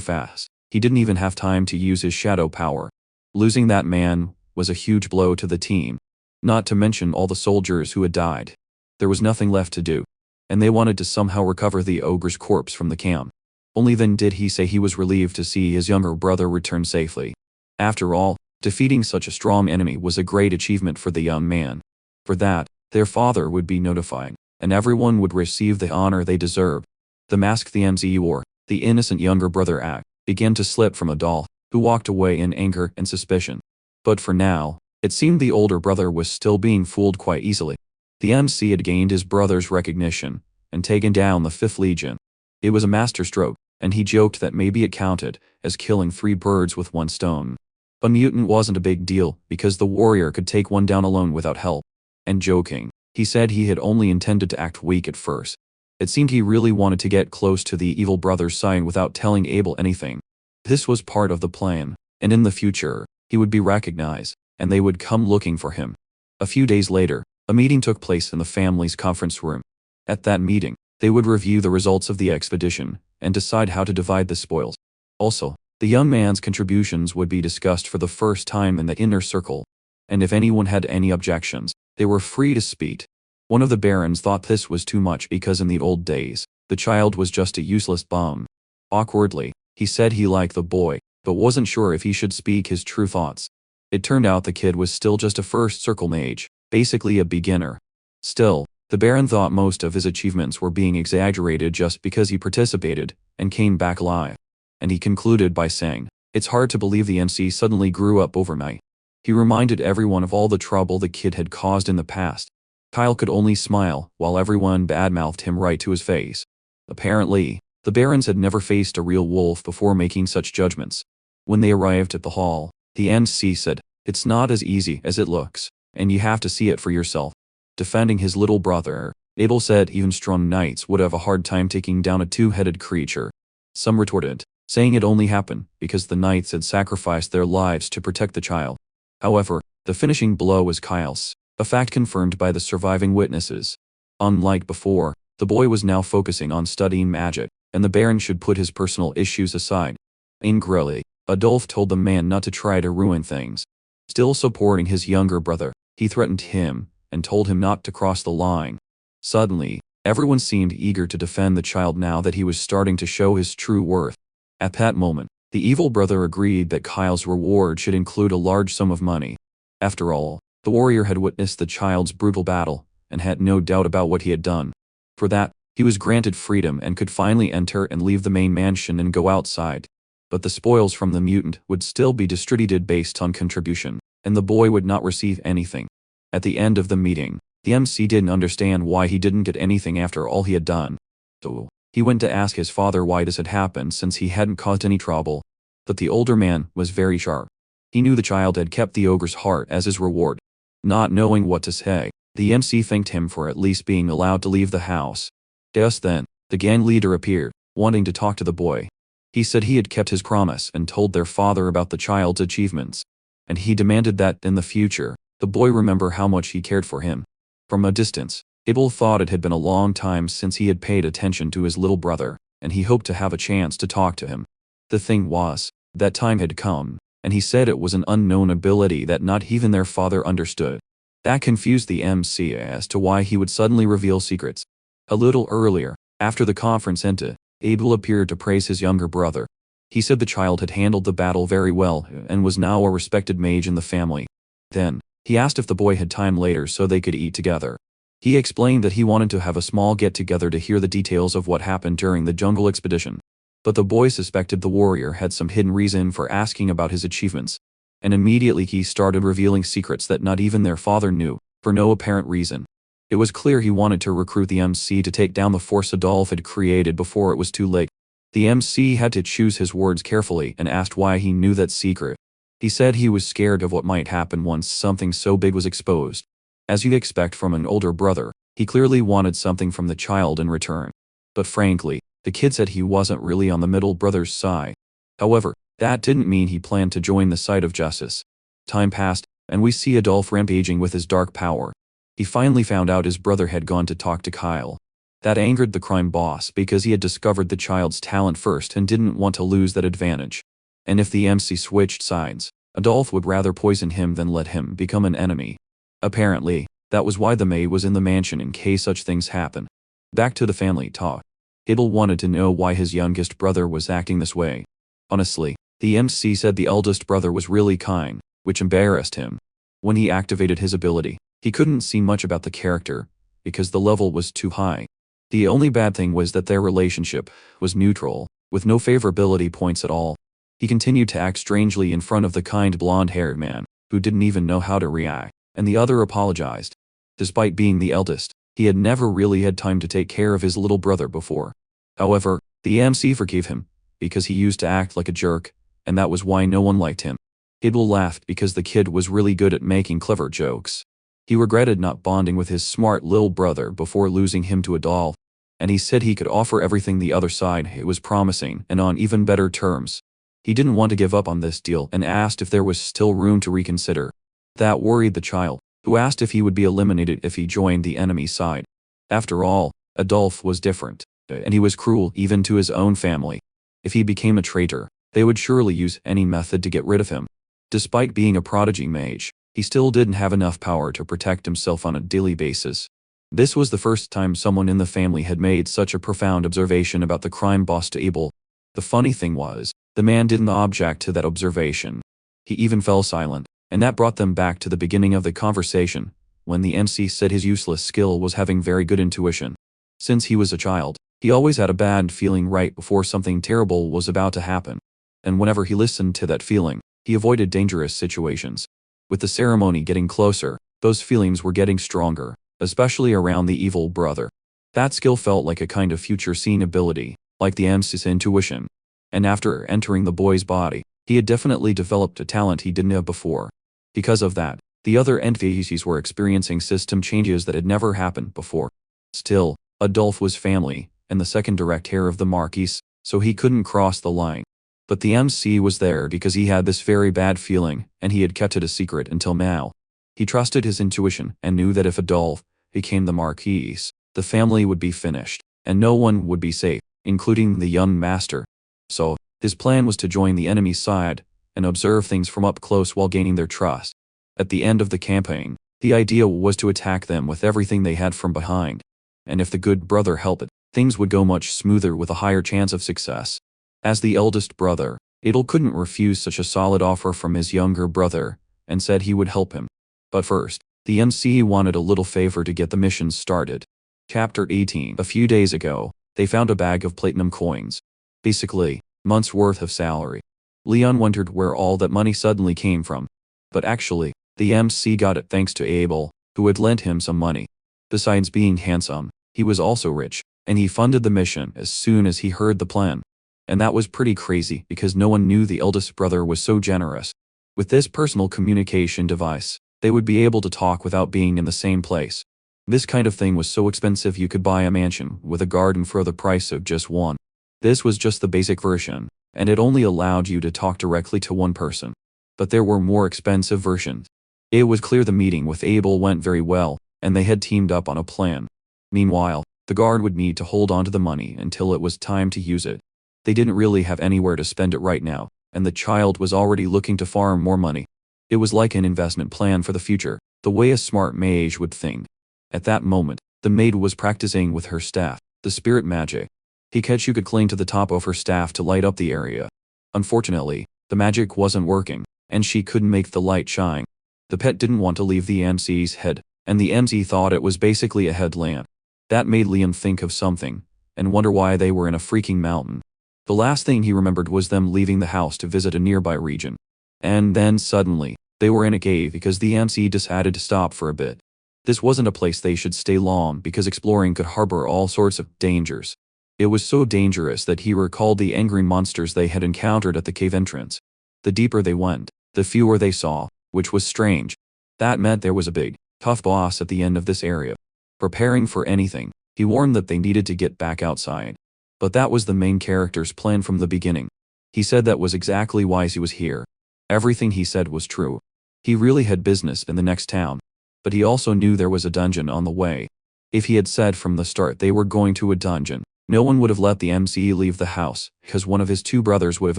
fast, he didn't even have time to use his shadow power. Losing that man was a huge blow to the team, not to mention all the soldiers who had died. There was nothing left to do, and they wanted to somehow recover the ogre's corpse from the camp. Only then did he say he was relieved to see his younger brother return safely. After all, defeating such a strong enemy was a great achievement for the young man. For that, their father would be notified, and everyone would receive the honor they deserved. The mask the MC wore, the innocent younger brother act, began to slip from Adolphe, who walked away in anger and suspicion. But for now, it seemed the older brother was still being fooled quite easily. The MC had gained his brother's recognition, and taken down the 5th Legion. It was a masterstroke, and he joked that maybe it counted as killing 3 birds with 1 stone. A mutant wasn't a big deal, because the warrior could take one down alone without help. And joking, he said he had only intended to act weak at first. It seemed he really wanted to get close to the evil brother's side without telling Abel anything. This was part of the plan, and in the future, he would be recognized, and they would come looking for him. A few days later, a meeting took place in the family's conference room. At that meeting, they would review the results of the expedition, and decide how to divide the spoils. Also, the young man's contributions would be discussed for the first time in the inner circle, and if anyone had any objections, they were free to speak. One of the barons thought this was too much because in the old days, the child was just a useless bum. Awkwardly, he said he liked the boy, but wasn't sure if he should speak his true thoughts. It turned out the kid was still just a first circle mage, basically a beginner. Still, the baron thought most of his achievements were being exaggerated just because he participated and came back alive. And he concluded by saying, "It's hard to believe the MC suddenly grew up overnight." He reminded everyone of all the trouble the kid had caused in the past. Kyle could only smile while everyone badmouthed him right to his face. Apparently, the barons had never faced a real wolf before making such judgments. When they arrived at the hall, the MC said, "It's not as easy as it looks, and you have to see it for yourself." Defending his little brother, Abel said even strong knights would have a hard time taking down a 2-headed creature. Some retorted, saying it only happened because the knights had sacrificed their lives to protect the child. However, the finishing blow was Kyle's, a fact confirmed by the surviving witnesses. Unlike before, the boy was now focusing on studying magic, and the baron should put his personal issues aside. Angrily, Adolphe told the man not to try to ruin things. Still supporting his younger brother, he threatened him and told him not to cross the line. Suddenly, everyone seemed eager to defend the child now that he was starting to show his true worth. At that moment, the evil brother agreed that Kyle's reward should include a large sum of money. After all, the warrior had witnessed the child's brutal battle, and had no doubt about what he had done. For that, he was granted freedom and could finally enter and leave the main mansion and go outside. But the spoils from the mutant would still be distributed based on contribution, and the boy would not receive anything. At the end of the meeting, the MC didn't understand why he didn't get anything after all he had done. So, he went to ask his father why this had happened since he hadn't caused any trouble. But the older man was very sharp. He knew the child had kept the ogre's heart as his reward. Not knowing what to say, the MC thanked him for at least being allowed to leave the house. Just then, the gang leader appeared, wanting to talk to the boy. He said he had kept his promise and told their father about the child's achievements. And he demanded that, in the future, the boy remember how much he cared for him. From a distance, Abel thought it had been a long time since he had paid attention to his little brother, and he hoped to have a chance to talk to him. The thing was, that time had come, and he said it was an unknown ability that not even their father understood. That confused the MC as to why he would suddenly reveal secrets. A little earlier, after the conference ended, Abel appeared to praise his younger brother. He said the child had handled the battle very well and was now a respected mage in the family. Then, he asked if the boy had time later so they could eat together. He explained that he wanted to have a small get-together to hear the details of what happened during the jungle expedition. But the boy suspected the warrior had some hidden reason for asking about his achievements, and immediately he started revealing secrets that not even their father knew, for no apparent reason. It was clear he wanted to recruit the MC to take down the force Adolf had created before it was too late. The MC had to choose his words carefully and asked why he knew that secret. He said he was scared of what might happen once something so big was exposed. As you'd expect from an older brother, he clearly wanted something from the child in return. But frankly, the kid said he wasn't really on the middle brother's side. However, that didn't mean he planned to join the side of justice. Time passed, and we see Adolf rampaging with his dark power. He finally found out his brother had gone to talk to Kyle. That angered the crime boss because he had discovered the child's talent first and didn't want to lose that advantage. And if the MC switched sides, Adolf would rather poison him than let him become an enemy. Apparently, that was why the maid was in the mansion in case such things happen. Back to the family talk. Abel wanted to know why his youngest brother was acting this way. Honestly, the MC said the eldest brother was really kind, which embarrassed him. When he activated his ability, he couldn't see much about the character, because the level was too high. The only bad thing was that their relationship was neutral, with no favorability points at all. He continued to act strangely in front of the kind blonde-haired man, who didn't even know how to react, and the other apologized. Despite being the eldest, he had never really had time to take care of his little brother before. However, the MC forgave him, because he used to act like a jerk, and that was why no one liked him. Abel laughed because the kid was really good at making clever jokes. He regretted not bonding with his smart little brother before losing him to Adolf, and he said he could offer everything the other side was promising and on even better terms. He didn't want to give up on this deal and asked if there was still room to reconsider. That worried the child, who asked if he would be eliminated if he joined the enemy side. After all, Adolf was different, and he was cruel even to his own family. If he became a traitor, they would surely use any method to get rid of him. Despite being a prodigy mage, he still didn't have enough power to protect himself on a daily basis. This was the first time someone in the family had made such a profound observation about the crime boss to Abel. The funny thing was, the man didn't object to that observation. He even fell silent. And that brought them back to the beginning of the conversation, when the MC said his useless skill was having very good intuition. Since he was a child, he always had a bad feeling right before something terrible was about to happen. And whenever he listened to that feeling, he avoided dangerous situations. With the ceremony getting closer, those feelings were getting stronger, especially around the evil brother. That skill felt like a kind of future seeing ability, like the MC's intuition. And after entering the boy's body, he had definitely developed a talent he didn't have before. Because of that, the other NPCs were experiencing system changes that had never happened before. Still, Adolf was family, and the second direct heir of the Marquis, so he couldn't cross the line. But the MC was there because he had this very bad feeling, and he had kept it a secret until now. He trusted his intuition and knew that if Adolf became the Marquis, the family would be finished, and no one would be safe, including the young master. So, his plan was to join the enemy side and observe things from up close while gaining their trust. At the end of the campaign, the idea was to attack them with everything they had from behind. And if the good brother helped it, things would go much smoother with a higher chance of success. As the eldest brother, Abel couldn't refuse such a solid offer from his younger brother, and said he would help him. But first, the MC wanted a little favor to get the mission started. Chapter 18. A few days ago, they found a bag of platinum coins. Basically, months' worth of salary. Leon wondered where all that money suddenly came from. But actually, the MC got it thanks to Abel, who had lent him some money. Besides being handsome, he was also rich, and he funded the mission as soon as he heard the plan. And that was pretty crazy because no one knew the eldest brother was so generous. With this personal communication device, they would be able to talk without being in the same place. This kind of thing was so expensive you could buy a mansion with a garden for the price of just one. This was just the basic version, and it only allowed you to talk directly to one person. But there were more expensive versions. It was clear the meeting with Abel went very well, and they had teamed up on a plan. Meanwhile, the guard would need to hold onto the money until it was time to use it. They didn't really have anywhere to spend it right now, and the child was already looking to farm more money. It was like an investment plan for the future, the way a smart mage would think. At that moment, the maid was practicing with her staff, the spirit magic. Hikachu could cling to the top of her staff to light up the area. Unfortunately, the magic wasn't working, and she couldn't make the light shine. The pet didn't want to leave the MC's head, and the MC thought it was basically a headlamp. That made Leon think of something, and wonder why they were in a freaking mountain. The last thing he remembered was them leaving the house to visit a nearby region. And then suddenly, they were in a cave because the MC decided to stop for a bit. This wasn't a place they should stay long because exploring could harbor all sorts of dangers. It was so dangerous that he recalled the angry monsters they had encountered at the cave entrance. The deeper they went, the fewer they saw, which was strange. That meant there was a big, tough boss at the end of this area. Preparing for anything, he warned that they needed to get back outside. But that was the main character's plan from the beginning. He said that was exactly why he was here. Everything he said was true. He really had business in the next town. But he also knew there was a dungeon on the way. If he had said from the start they were going to a dungeon, no one would have let the MC leave the house, because one of his two brothers would have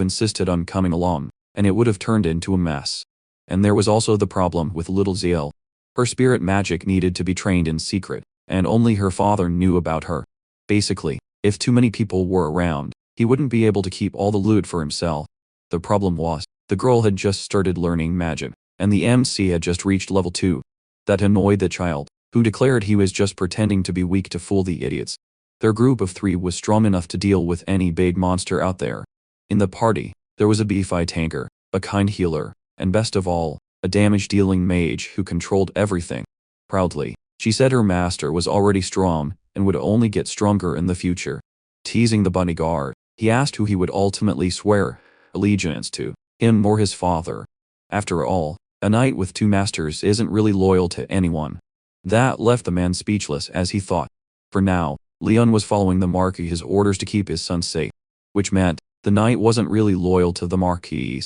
insisted on coming along, and it would have turned into a mess. And there was also the problem with little Ziel. Her spirit magic needed to be trained in secret, and only her father knew about her. Basically, if too many people were around, he wouldn't be able to keep all the loot for himself. The problem was, the girl had just started learning magic, and the MC had just reached level 2. That annoyed the child, who declared he was just pretending to be weak to fool the idiots. Their group of 3 was strong enough to deal with any big monster out there. In the party, there was a beefy tanker, a kind healer, and best of all, a damage-dealing mage who controlled everything. Proudly, she said her master was already strong and would only get stronger in the future. Teasing the bodyguard, he asked who he would ultimately swear allegiance to, him or his father. After all, a knight with 2 masters isn't really loyal to anyone. That left the man speechless as he thought. For now, Leon was following the Marquis's orders to keep his son safe, which meant the knight wasn't really loyal to the Marquis.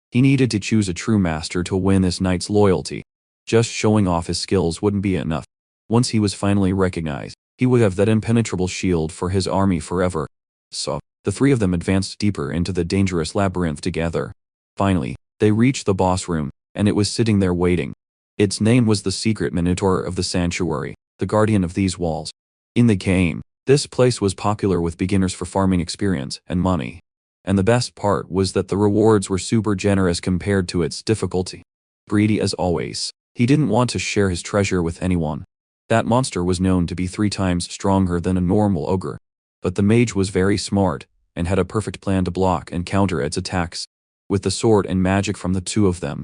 He needed to choose a true master to win this knight's loyalty. Just showing off his skills wouldn't be enough. Once he was finally recognized, he would have that impenetrable shield for his army forever. So, the 3 of them advanced deeper into the dangerous labyrinth together. Finally, they reached the boss room, and it was sitting there waiting. Its name was the secret Minotaur of the Sanctuary, the guardian of these walls. In the game, this place was popular with beginners for farming experience and money. And the best part was that the rewards were super generous compared to its difficulty. Greedy as always, he didn't want to share his treasure with anyone. That monster was known to be 3 times stronger than a normal ogre. But the mage was very smart, and had a perfect plan to block and counter its attacks. With the sword and magic from the 2 of them,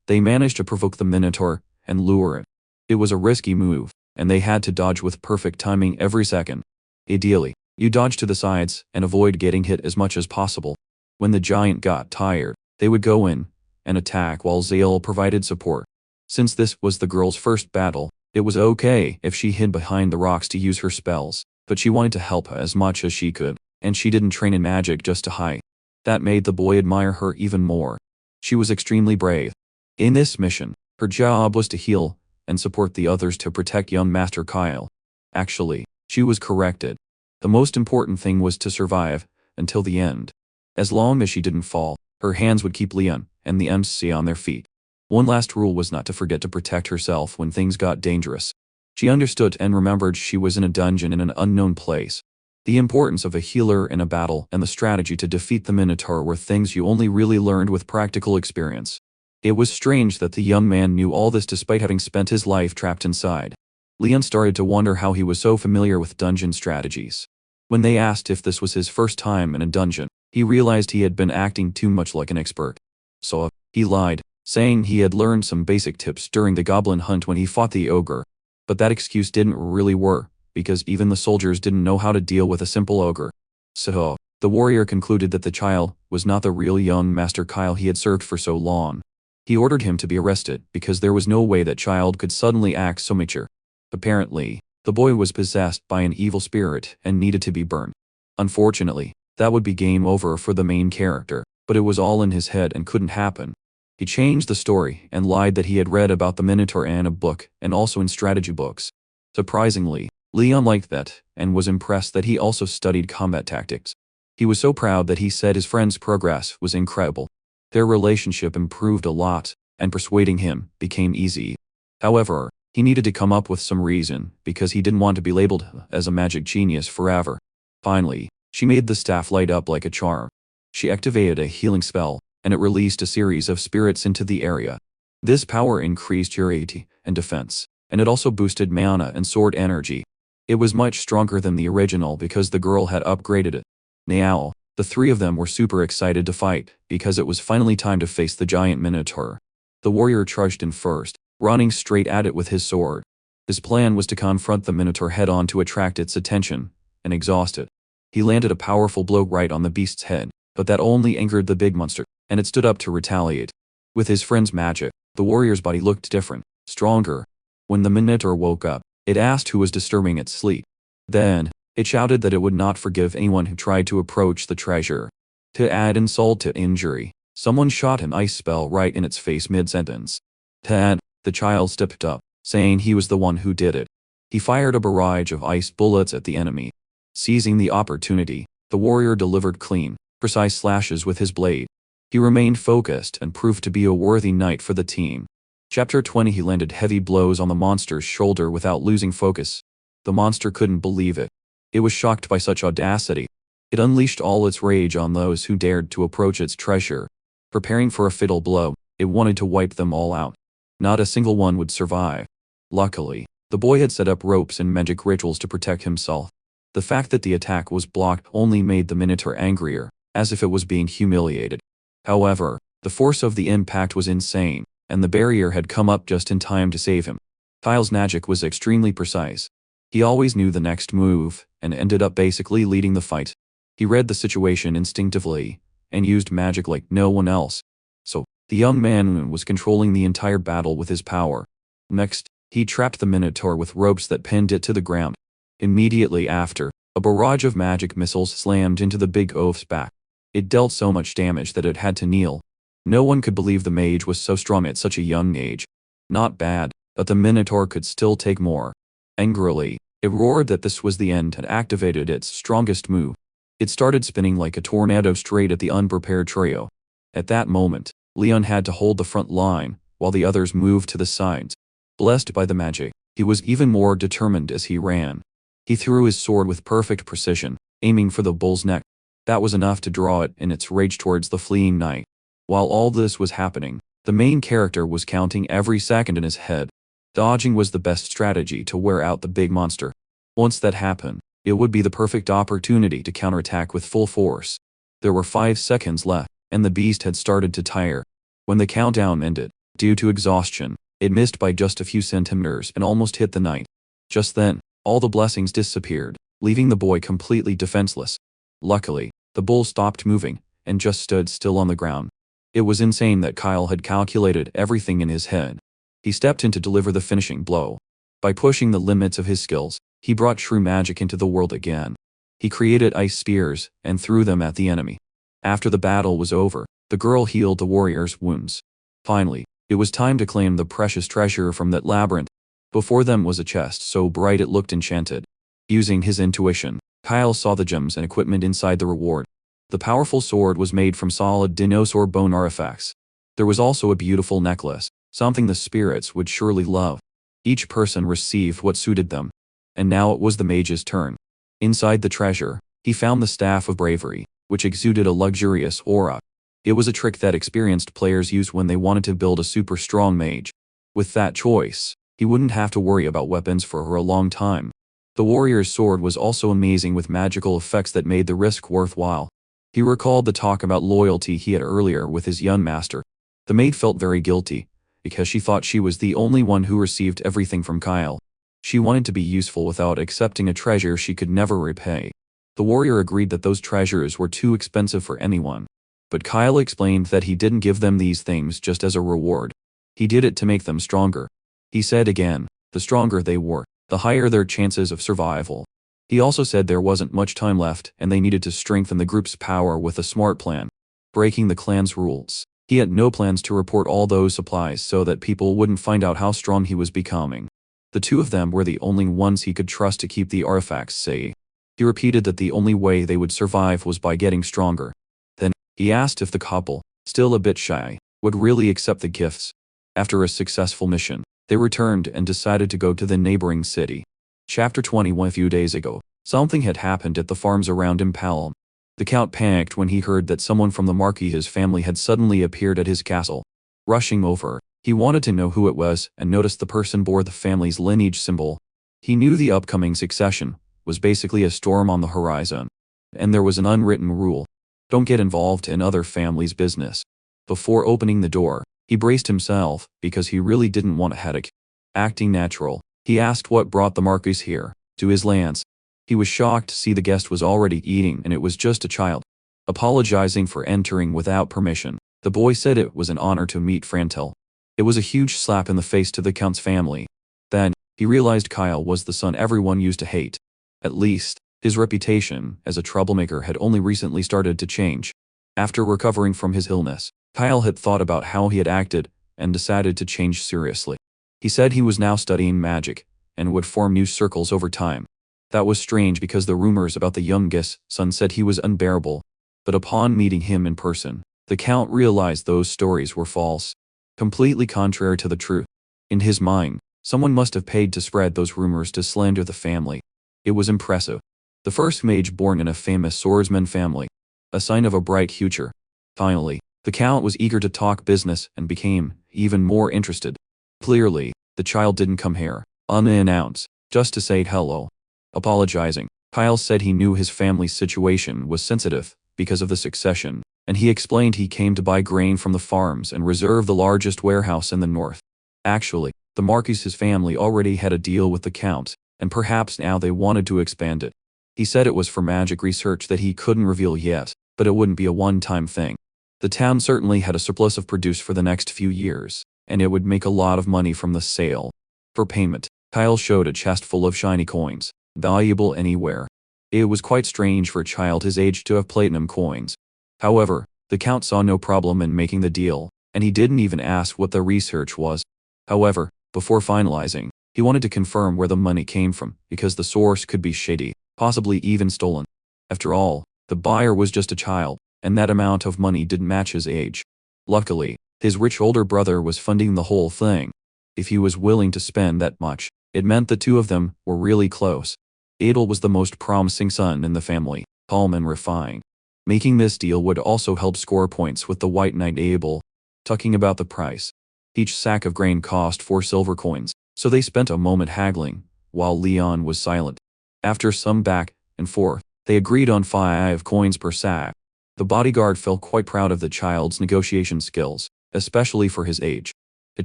they managed to provoke the Minotaur and lure it. It was a risky move, and they had to dodge with perfect timing every second. Ideally, you dodge to the sides and avoid getting hit as much as possible. When the giant got tired, they would go in and attack while Ziel provided support. Since this was the girl's first battle, it was okay if she hid behind the rocks to use her spells, but she wanted to help as much as she could, and she didn't train in magic just to hide. That made the boy admire her even more. She was extremely brave. In this mission, her job was to heal and support the others to protect young Master Kyle. Actually, she was corrected. The most important thing was to survive until the end. As long as she didn't fall, her hands would keep Leon and the MC on their feet. One last rule was not to forget to protect herself when things got dangerous. She understood and remembered she was in a dungeon in an unknown place. The importance of a healer in a battle and the strategy to defeat the Minotaur were things you only really learned with practical experience. It was strange that the young man knew all this despite having spent his life trapped inside. Leon started to wonder how he was so familiar with dungeon strategies. When they asked if this was his first time in a dungeon, he realized he had been acting too much like an expert. So, he lied, saying he had learned some basic tips during the goblin hunt when he fought the ogre. But that excuse didn't really work, because even the soldiers didn't know how to deal with a simple ogre. So, the warrior concluded that the child was not the real young Master Kyle he had served for so long. He ordered him to be arrested because there was no way that child could suddenly act so mature. Apparently, the boy was possessed by an evil spirit and needed to be burned. Unfortunately, that would be game over for the main character, but it was all in his head and couldn't happen. He changed the story and lied that he had read about the Minotaur in a book and also in strategy books. Surprisingly, Leon liked that, and was impressed that he also studied combat tactics. He was so proud that he said his friend's progress was incredible. Their relationship improved a lot, and persuading him became easy. However, he needed to come up with some reason, because he didn't want to be labeled as a magic genius forever. Finally, she made the staff light up like a charm. She activated a healing spell, and it released a series of spirits into the area. This power increased durability and defense, and it also boosted mana and sword energy. It was much stronger than the original because the girl had upgraded it. Now, the three of them were super excited to fight, because it was finally time to face the giant minotaur. The warrior charged in first, running straight at it with his sword. His plan was to confront the minotaur head-on to attract its attention, and exhaust it. He landed a powerful blow right on the beast's head, but that only angered the big monster, and it stood up to retaliate. With his friend's magic, the warrior's body looked different, stronger. When the minotaur woke up, it asked who was disturbing its sleep. Then, it shouted that it would not forgive anyone who tried to approach the treasure. To add insult to injury, someone shot an ice spell right in its face mid-sentence. Tad, the child stepped up, saying he was the one who did it. He fired a barrage of ice bullets at the enemy. Seizing the opportunity, the warrior delivered clean, precise slashes with his blade. He remained focused and proved to be a worthy knight for the team. Chapter 20. He landed heavy blows on the monster's shoulder without losing focus. The monster couldn't believe it. It was shocked by such audacity. It unleashed all its rage on those who dared to approach its treasure. Preparing for a fatal blow, it wanted to wipe them all out. Not a single one would survive. Luckily, the boy had set up ropes and magic rituals to protect himself. The fact that the attack was blocked only made the minotaur angrier, as if it was being humiliated. However, the force of the impact was insane, and the barrier had come up just in time to save him. Kyle's magic was extremely precise. He always knew the next move, and ended up basically leading the fight. He read the situation instinctively, and used magic like no one else. So, the young man was controlling the entire battle with his power. Next, he trapped the minotaur with ropes that pinned it to the ground. Immediately after, a barrage of magic missiles slammed into the big oaf's back. It dealt so much damage that it had to kneel. No one could believe the mage was so strong at such a young age. Not bad, but the minotaur could still take more. Angrily, it roared that this was the end and activated its strongest move. It started spinning like a tornado straight at the unprepared trio. At that moment, Leon had to hold the front line, while the others moved to the sides. Blessed by the magic, he was even more determined as he ran. He threw his sword with perfect precision, aiming for the bull's neck. That was enough to draw it in its rage towards the fleeing knight. While all this was happening, the main character was counting every second in his head. Dodging was the best strategy to wear out the big monster. Once that happened, it would be the perfect opportunity to counterattack with full force. There were 5 seconds left, and the beast had started to tire. When the countdown ended, due to exhaustion, it missed by just a few centimeters and almost hit the knight. Just then, all the blessings disappeared, leaving the boy completely defenseless. Luckily, the bull stopped moving, and just stood still on the ground. It was insane that Kyle had calculated everything in his head. He stepped in to deliver the finishing blow. By pushing the limits of his skills, he brought true magic into the world again. He created ice spears and threw them at the enemy. After the battle was over, the girl healed the warrior's wounds. Finally, it was time to claim the precious treasure from that labyrinth. Before them was a chest so bright it looked enchanted. Using his intuition, Kyle saw the gems and equipment inside the reward. The powerful sword was made from solid dinosaur bone artifacts. There was also a beautiful necklace, something the spirits would surely love. Each person received what suited them. And now it was the mage's turn. Inside the treasure, he found the Staff of Bravery, which exuded a luxurious aura. It was a trick that experienced players used when they wanted to build a super strong mage. With that choice, he wouldn't have to worry about weapons for a long time. The warrior's sword was also amazing with magical effects that made the risk worthwhile. He recalled the talk about loyalty he had earlier with his young master. The maid felt very guilty, because she thought she was the only one who received everything from Kyle. She wanted to be useful without accepting a treasure she could never repay. The warrior agreed that those treasures were too expensive for anyone. But Kyle explained that he didn't give them these things just as a reward. He did it to make them stronger. He said again, the stronger they were, the higher their chances of survival. He also said there wasn't much time left and they needed to strengthen the group's power with a smart plan. Breaking the clan's rules. He had no plans to report all those supplies so that people wouldn't find out how strong he was becoming. The two of them were the only ones he could trust to keep the artifacts safe. He repeated that the only way they would survive was by getting stronger. Then, he asked if the couple, still a bit shy, would really accept the gifts. After a successful mission, they returned and decided to go to the neighboring city. Chapter 21. A few days ago, something had happened at the farms around Impalm. The Count panicked when he heard that someone from the Marquis's family had suddenly appeared at his castle. Rushing over, he wanted to know who it was and noticed the person bore the family's lineage symbol. He knew the upcoming succession was basically a storm on the horizon. And there was an unwritten rule: don't get involved in other families' business. Before opening the door, he braced himself because he really didn't want a headache. Acting natural, he asked what brought the Marquis here, to his lands. He was shocked to see the guest was already eating and it was just a child. Apologizing for entering without permission, the boy said it was an honor to meet Frantel. It was a huge slap in the face to the Count's family. Then, he realized Kyle was the son everyone used to hate. At least, his reputation as a troublemaker had only recently started to change. After recovering from his illness, Kyle had thought about how he had acted and decided to change seriously. He said he was now studying magic and would form new circles over time. That was strange because the rumors about the youngest son said he was unbearable. But upon meeting him in person, the Count realized those stories were false. Completely contrary to the truth. In his mind, someone must have paid to spread those rumors to slander the family. It was impressive. The first mage born in a famous swordsman family. A sign of a bright future. Finally, the Count was eager to talk business and became even more interested. Clearly, the child didn't come here, unannounced, just to say hello. Apologizing, Kyle said he knew his family's situation was sensitive because of the succession, and he explained he came to buy grain from the farms and reserve the largest warehouse in the north. Actually, the Marquis's family already had a deal with the Count, and perhaps now they wanted to expand it. He said it was for magic research that he couldn't reveal yet, but it wouldn't be a one-time thing. The town certainly had a surplus of produce for the next few years, and it would make a lot of money from the sale. For payment, Kyle showed a chest full of shiny coins, valuable anywhere. It was quite strange for a child his age to have platinum coins. However, the Count saw no problem in making the deal, and he didn't even ask what the research was. However, before finalizing, he wanted to confirm where the money came from, because the source could be shady, possibly even stolen. After all, the buyer was just a child, and that amount of money didn't match his age. Luckily, his rich older brother was funding the whole thing. If he was willing to spend that much, it meant the two of them were really close. Adel was the most promising son in the family, calm and refined. Making this deal would also help score points with the White Knight Abel. Talking about the price. Each sack of grain cost 4 silver coins, so they spent a moment haggling, while Leon was silent. After some back and forth, they agreed on 5 coins per sack. The bodyguard felt quite proud of the child's negotiation skills, especially for his age. It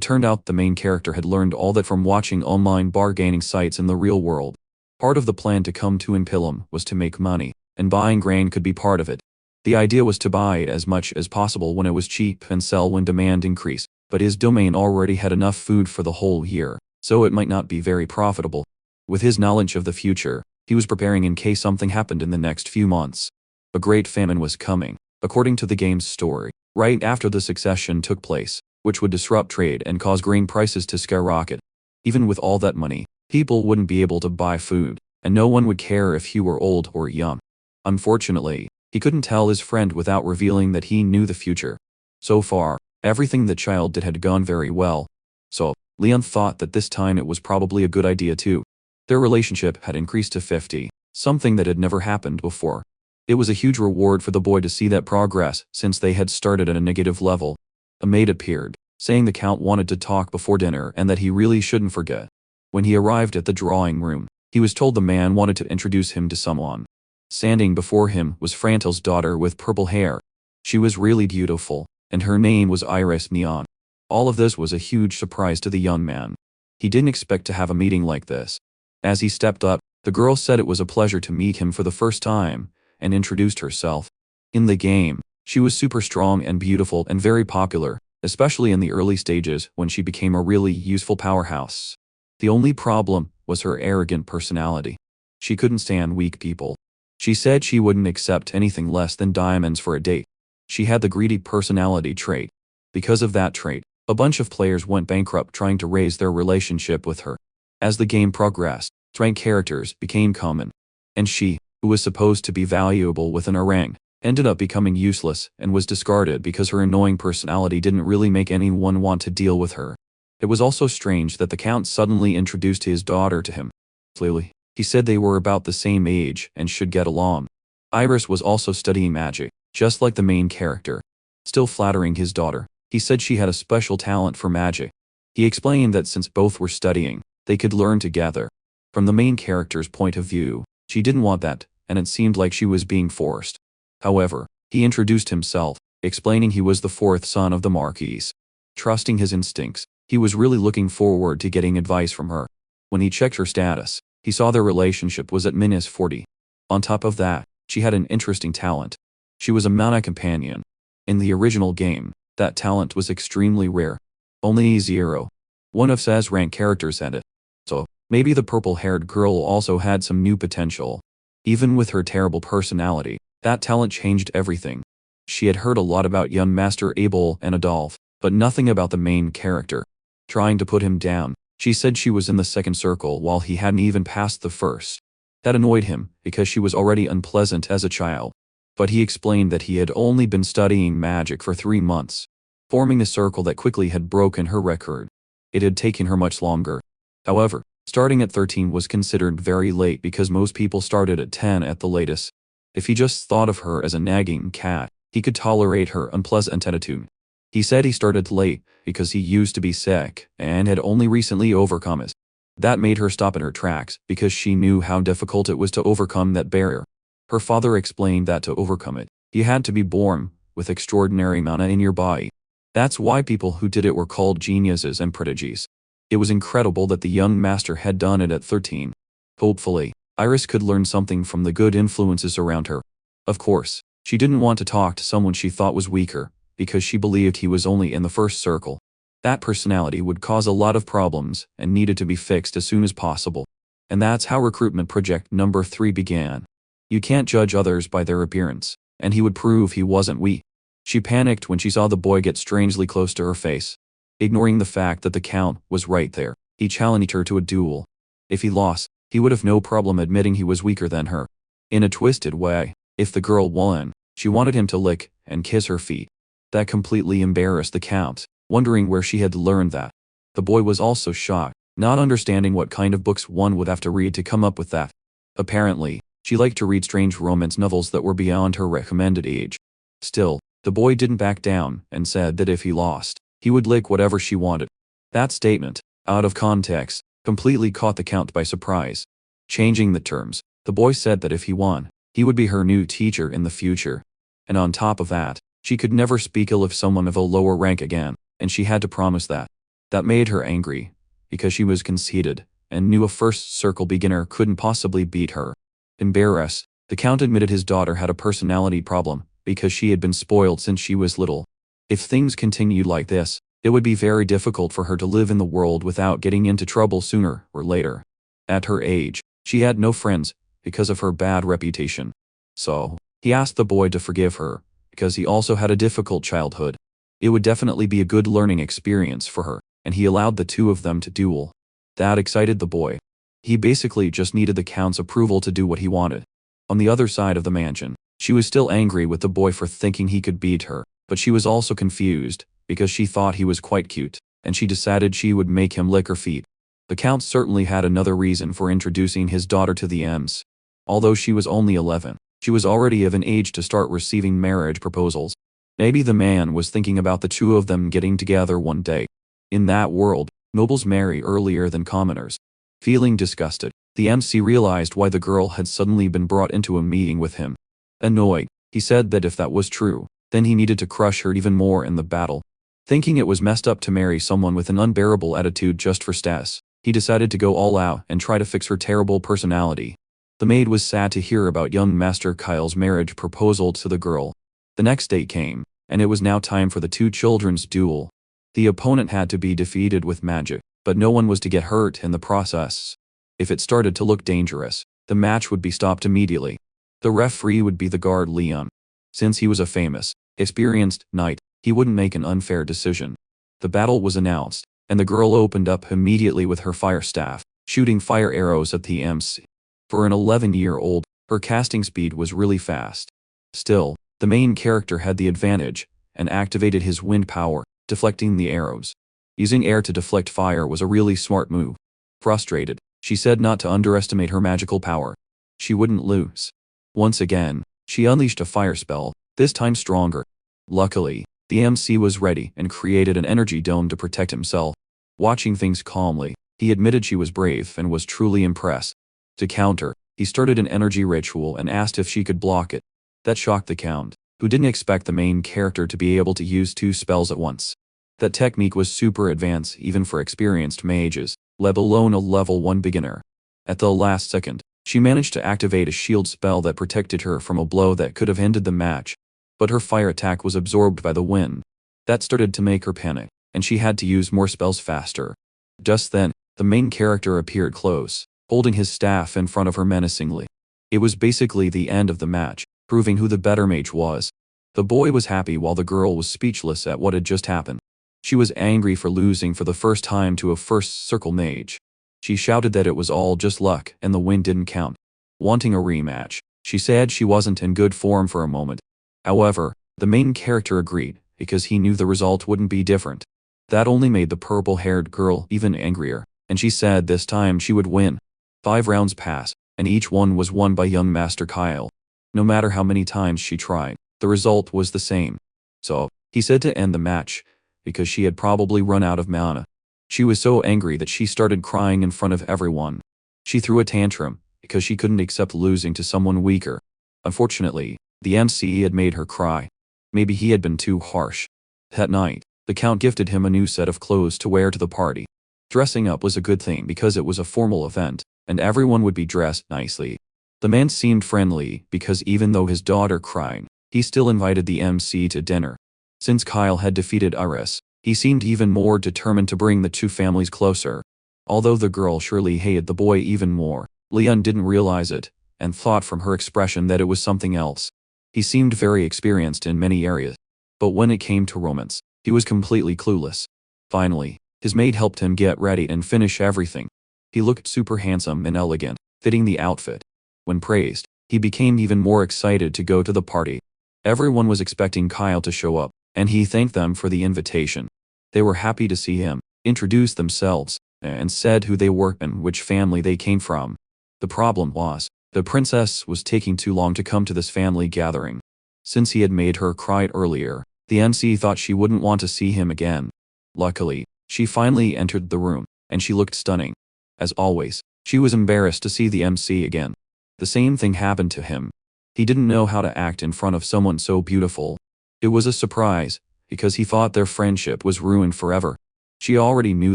turned out the main character had learned all that from watching online bargaining sites in the real world. Part of the plan to come to Impilum was to make money, and buying grain could be part of it. The idea was to buy as much as possible when it was cheap and sell when demand increased, but his domain already had enough food for the whole year, so it might not be very profitable. With his knowledge of the future, he was preparing in case something happened in the next few months. A great famine was coming, according to the game's story, right after the succession took place, which would disrupt trade and cause grain prices to skyrocket. Even with all that money, people wouldn't be able to buy food, and no one would care if he were old or young. Unfortunately, he couldn't tell his friend without revealing that he knew the future. So far, everything the child did had gone very well. So, Leon thought that this time it was probably a good idea too. Their relationship had increased to 50, something that had never happened before. It was a huge reward for the boy to see that progress since they had started at a negative level. A maid appeared, saying the Count wanted to talk before dinner and that he really shouldn't forget. When he arrived at the drawing room, he was told the man wanted to introduce him to someone. Standing before him was Frantel's daughter with purple hair. She was really beautiful, and her name was Iris Neon. All of this was a huge surprise to the young man. He didn't expect to have a meeting like this. As he stepped up, the girl said it was a pleasure to meet him for the first time, and introduced herself. In the game, she was super strong and beautiful and very popular, especially in the early stages when she became a really useful powerhouse. The only problem was her arrogant personality. She couldn't stand weak people. She said she wouldn't accept anything less than diamonds for a date. She had the greedy personality trait. Because of that trait, a bunch of players went bankrupt trying to raise their relationship with her. As the game progressed, rank characters became common. And she, who was supposed to be valuable within a rank, ended up becoming useless and was discarded because her annoying personality didn't really make anyone want to deal with her. It was also strange that the Count suddenly introduced his daughter to him. Clearly, he said they were about the same age and should get along. Iris was also studying magic, just like the main character. Still flattering his daughter, he said she had a special talent for magic. He explained that since both were studying, they could learn together. From the main character's point of view, she didn't want that, and it seemed like she was being forced. However, he introduced himself, explaining he was the fourth son of the Marquis. Trusting his instincts, he was really looking forward to getting advice from her. When he checked her status, he saw their relationship was at -40. On top of that, she had an interesting talent. She was a mana companion. In the original game, that talent was extremely rare. Only 0. One of SA's rank characters had it. So, maybe the purple-haired girl also had some new potential. Even with her terrible personality, that talent changed everything. She had heard a lot about young Master Abel and Adolphe, but nothing about the main character. Trying to put him down, she said she was in the second circle while he hadn't even passed the first. That annoyed him, because she was already unpleasant as a child. But he explained that he had only been studying magic for 3 months, forming a circle that quickly had broken her record. It had taken her much longer. However, starting at 13 was considered very late because most people started at 10 at the latest. If he just thought of her as a nagging cat, he could tolerate her unpleasant attitude. He said he started late because he used to be sick and had only recently overcome it. That made her stop in her tracks because she knew how difficult it was to overcome that barrier. Her father explained that to overcome it, you had to be born with extraordinary mana in your body. That's why people who did it were called geniuses and prodigies. It was incredible that the young master had done it at 13. Hopefully, Iris could learn something from the good influences around her. Of course, she didn't want to talk to someone she thought was weaker, because she believed he was only in the first circle. That personality would cause a lot of problems and needed to be fixed as soon as possible. And that's how recruitment project number 3 began. You can't judge others by their appearance, and he would prove he wasn't weak. She panicked when she saw the boy get strangely close to her face. Ignoring the fact that the Count was right there, he challenged her to a duel. If he lost, he would have no problem admitting he was weaker than her. In a twisted way, if the girl won, she wanted him to lick and kiss her feet. That completely embarrassed the Count, wondering where she had learned that. The boy was also shocked, not understanding what kind of books one would have to read to come up with that. Apparently, she liked to read strange romance novels that were beyond her recommended age. Still, the boy didn't back down and said that if he lost, he would lick whatever she wanted. That statement, out of context, completely caught the Count by surprise. Changing the terms, the boy said that if he won, he would be her new teacher in the future. And on top of that, she could never speak ill of someone of a lower rank again, and she had to promise that. That made her angry, because she was conceited, and knew a first circle beginner couldn't possibly beat her. Embarrassed, the Count admitted his daughter had a personality problem, because she had been spoiled since she was little. If things continued like this, it would be very difficult for her to live in the world without getting into trouble sooner or later. At her age, she had no friends, because of her bad reputation. So, he asked the boy to forgive her, because he also had a difficult childhood. It would definitely be a good learning experience for her, and he allowed the two of them to duel. That excited the boy. He basically just needed the Count's approval to do what he wanted. On the other side of the mansion, she was still angry with the boy for thinking he could beat her, but she was also confused, because she thought he was quite cute, and she decided she would make him lick her feet. The Count certainly had another reason for introducing his daughter to the M's. Although she was only 11, she was already of an age to start receiving marriage proposals. Maybe the man was thinking about the two of them getting together one day. In that world, nobles marry earlier than commoners. Feeling disgusted, the MC realized why the girl had suddenly been brought into a meeting with him. Annoyed, he said that if that was true, then he needed to crush her even more in the battle. Thinking it was messed up to marry someone with an unbearable attitude just for status, he decided to go all out and try to fix her terrible personality. The maid was sad to hear about young Master Kyle's marriage proposal to the girl. The next day came, and it was now time for the two children's duel. The opponent had to be defeated with magic, but no one was to get hurt in the process. If it started to look dangerous, the match would be stopped immediately. The referee would be the guard Leon. Since he was a famous, experienced knight, he wouldn't make an unfair decision. The battle was announced, and the girl opened up immediately with her fire staff, shooting fire arrows at the MC. For an 11-year-old, her casting speed was really fast. Still, the main character had the advantage, and activated his wind power, deflecting the arrows. Using air to deflect fire was a really smart move. Frustrated, she said not to underestimate her magical power. She wouldn't lose. Once again, she unleashed a fire spell, this time stronger. Luckily, the MC was ready and created an energy dome to protect himself. Watching things calmly, he admitted she was brave and was truly impressed. To counter, he started an energy ritual and asked if she could block it. That shocked the Count, who didn't expect the main character to be able to use 2 spells at once. That technique was super advanced even for experienced mages, let alone a level 1 beginner. At the last second, she managed to activate a shield spell that protected her from a blow that could have ended the match. But her fire attack was absorbed by the wind. That started to make her panic, and she had to use more spells faster. Just then, the main character appeared close, holding his staff in front of her menacingly. It was basically the end of the match, proving who the better mage was. The boy was happy while the girl was speechless at what had just happened. She was angry for losing for the first time to a first circle mage. She shouted that it was all just luck and the win didn't count. Wanting a rematch, she said she wasn't in good form for a moment. However, the main character agreed, because he knew the result wouldn't be different. That only made the purple-haired girl even angrier, and she said this time she would win. 5 rounds passed, and each one was won by young Master Kyle. No matter how many times she tried, the result was the same. So, he said to end the match, because she had probably run out of mana. She was so angry that she started crying in front of everyone. She threw a tantrum, because she couldn't accept losing to someone weaker. Unfortunately, the MC had made her cry. Maybe he had been too harsh. That night, the Count gifted him a new set of clothes to wear to the party. Dressing up was a good thing because it was a formal event, and everyone would be dressed nicely. The man seemed friendly because even though his daughter cried, he still invited the MC to dinner. Since Kyle had defeated Iris, he seemed even more determined to bring the 2 families closer. Although the girl surely hated the boy even more, Leon didn't realize it, and thought from her expression that it was something else. He seemed very experienced in many areas, but when it came to romance, he was completely clueless. Finally, his maid helped him get ready and finish everything. He looked super handsome and elegant, fitting the outfit. When praised, he became even more excited to go to the party. Everyone was expecting Kyle to show up, and he thanked them for the invitation. They were happy to see him, introduced themselves, and said who they were and which family they came from. The problem was, the princess was taking too long to come to this family gathering. Since he had made her cry earlier, the MC thought she wouldn't want to see him again. Luckily, she finally entered the room, and she looked stunning. As always, she was embarrassed to see the MC again. The same thing happened to him. He didn't know how to act in front of someone so beautiful. It was a surprise, because he thought their friendship was ruined forever. She already knew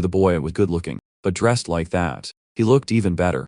the boy was good-looking, but dressed like that, he looked even better.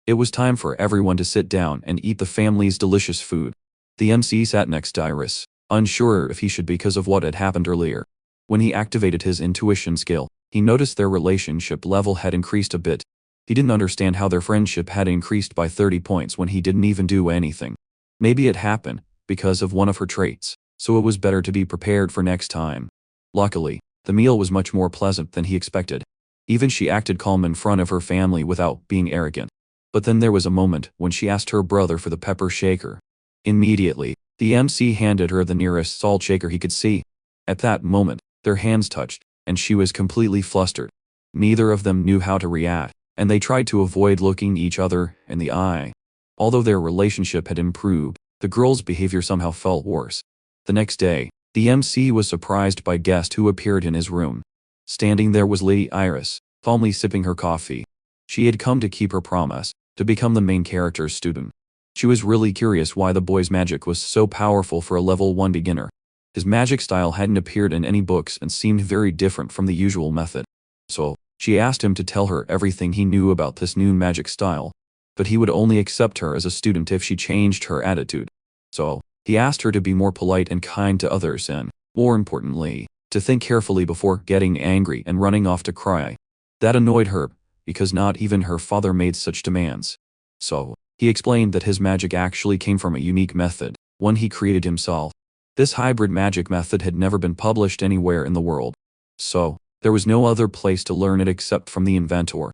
It was time for everyone to sit down and eat the family's delicious food. The MC sat next to Iris, unsure if he should because of what had happened earlier. When he activated his intuition skill, he noticed their relationship level had increased a bit. He didn't understand how their friendship had increased by 30 points when he didn't even do anything. Maybe it happened because of one of her traits, so it was better to be prepared for next time. Luckily, the meal was much more pleasant than he expected. Even she acted calm in front of her family without being arrogant. But then there was a moment when she asked her brother for the pepper shaker. Immediately, the MC handed her the nearest salt shaker he could see. At that moment, their hands touched, and she was completely flustered. Neither of them knew how to react, and they tried to avoid looking each other in the eye. Although their relationship had improved, the girl's behavior somehow felt worse. The next day, the MC was surprised by a guest who appeared in his room. Standing there was Lady Iris, calmly sipping her coffee. She had come to keep her promise, to become the main character's student. She was really curious why the boy's magic was so powerful for a level 1 beginner. His magic style hadn't appeared in any books and seemed very different from the usual method. So, she asked him to tell her everything he knew about this new magic style. But he would only accept her as a student if she changed her attitude. So, he asked her to be more polite and kind to others and, more importantly, to think carefully before getting angry and running off to cry. That annoyed her, because not even her father made such demands. So, he explained that his magic actually came from a unique method, one he created himself. This hybrid magic method had never been published anywhere in the world. So, there was no other place to learn it except from the inventor.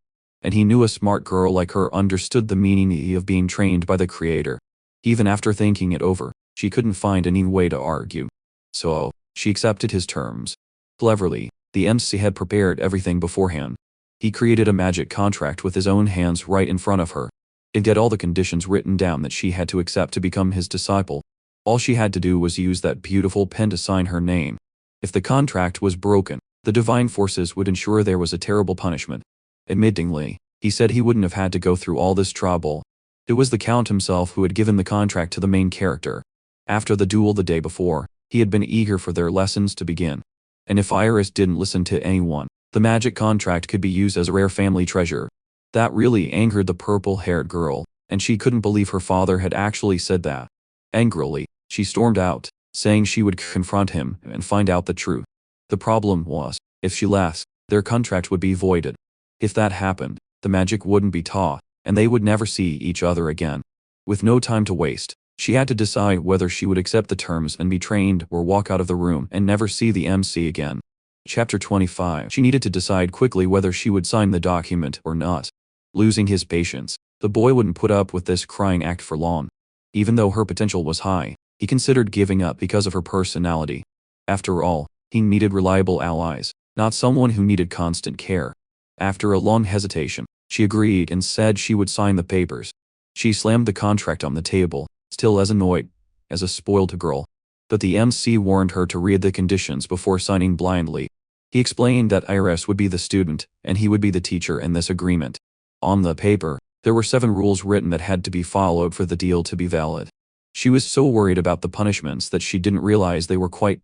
and he knew a smart girl like her understood the meaning of being trained by the creator. Even after thinking it over, she couldn't find any way to argue. So, she accepted his terms. Cleverly, the MC had prepared everything beforehand. He created a magic contract with his own hands right in front of her. It had all the conditions written down that she had to accept to become his disciple. All she had to do was use that beautiful pen to sign her name. If the contract was broken, the divine forces would ensure there was a terrible punishment. Admittingly, he said he wouldn't have had to go through all this trouble. It was the Count himself who had given the contract to the main character. After the duel the day before, he had been eager for their lessons to begin. And if Iris didn't listen to anyone, the magic contract could be used as a rare family treasure. That really angered the purple-haired girl, and she couldn't believe her father had actually said that. Angrily, she stormed out, saying she would confront him and find out the truth. The problem was, if she left, their contract would be voided. If that happened, the magic wouldn't be taught, and they would never see each other again. With no time to waste, she had to decide whether she would accept the terms and be trained or walk out of the room and never see the MC again. Chapter 25. She needed to decide quickly whether she would sign the document or not. Losing his patience, the boy wouldn't put up with this crying act for long. Even though her potential was high, he considered giving up because of her personality. After all, he needed reliable allies, not someone who needed constant care. After a long hesitation, she agreed and said she would sign the papers. She slammed the contract on the table, still as annoyed as a spoiled girl. But the MC warned her to read the conditions before signing blindly. He explained that Iris would be the student, and he would be the teacher in this agreement. On the paper, there were 7 rules written that had to be followed for the deal to be valid. She was so worried about the punishments that she didn't realize they were quite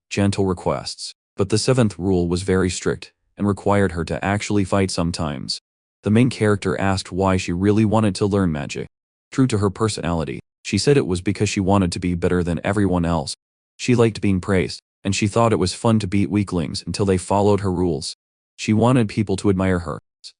gentle requests. But the 7th rule was very strict, and required her to actually fight sometimes. The main character asked why she really wanted to learn magic. True to her personality, she said it was because she wanted to be better than everyone else. She liked being praised, and she thought it was fun to beat weaklings until they followed her rules. She wanted people to admire her,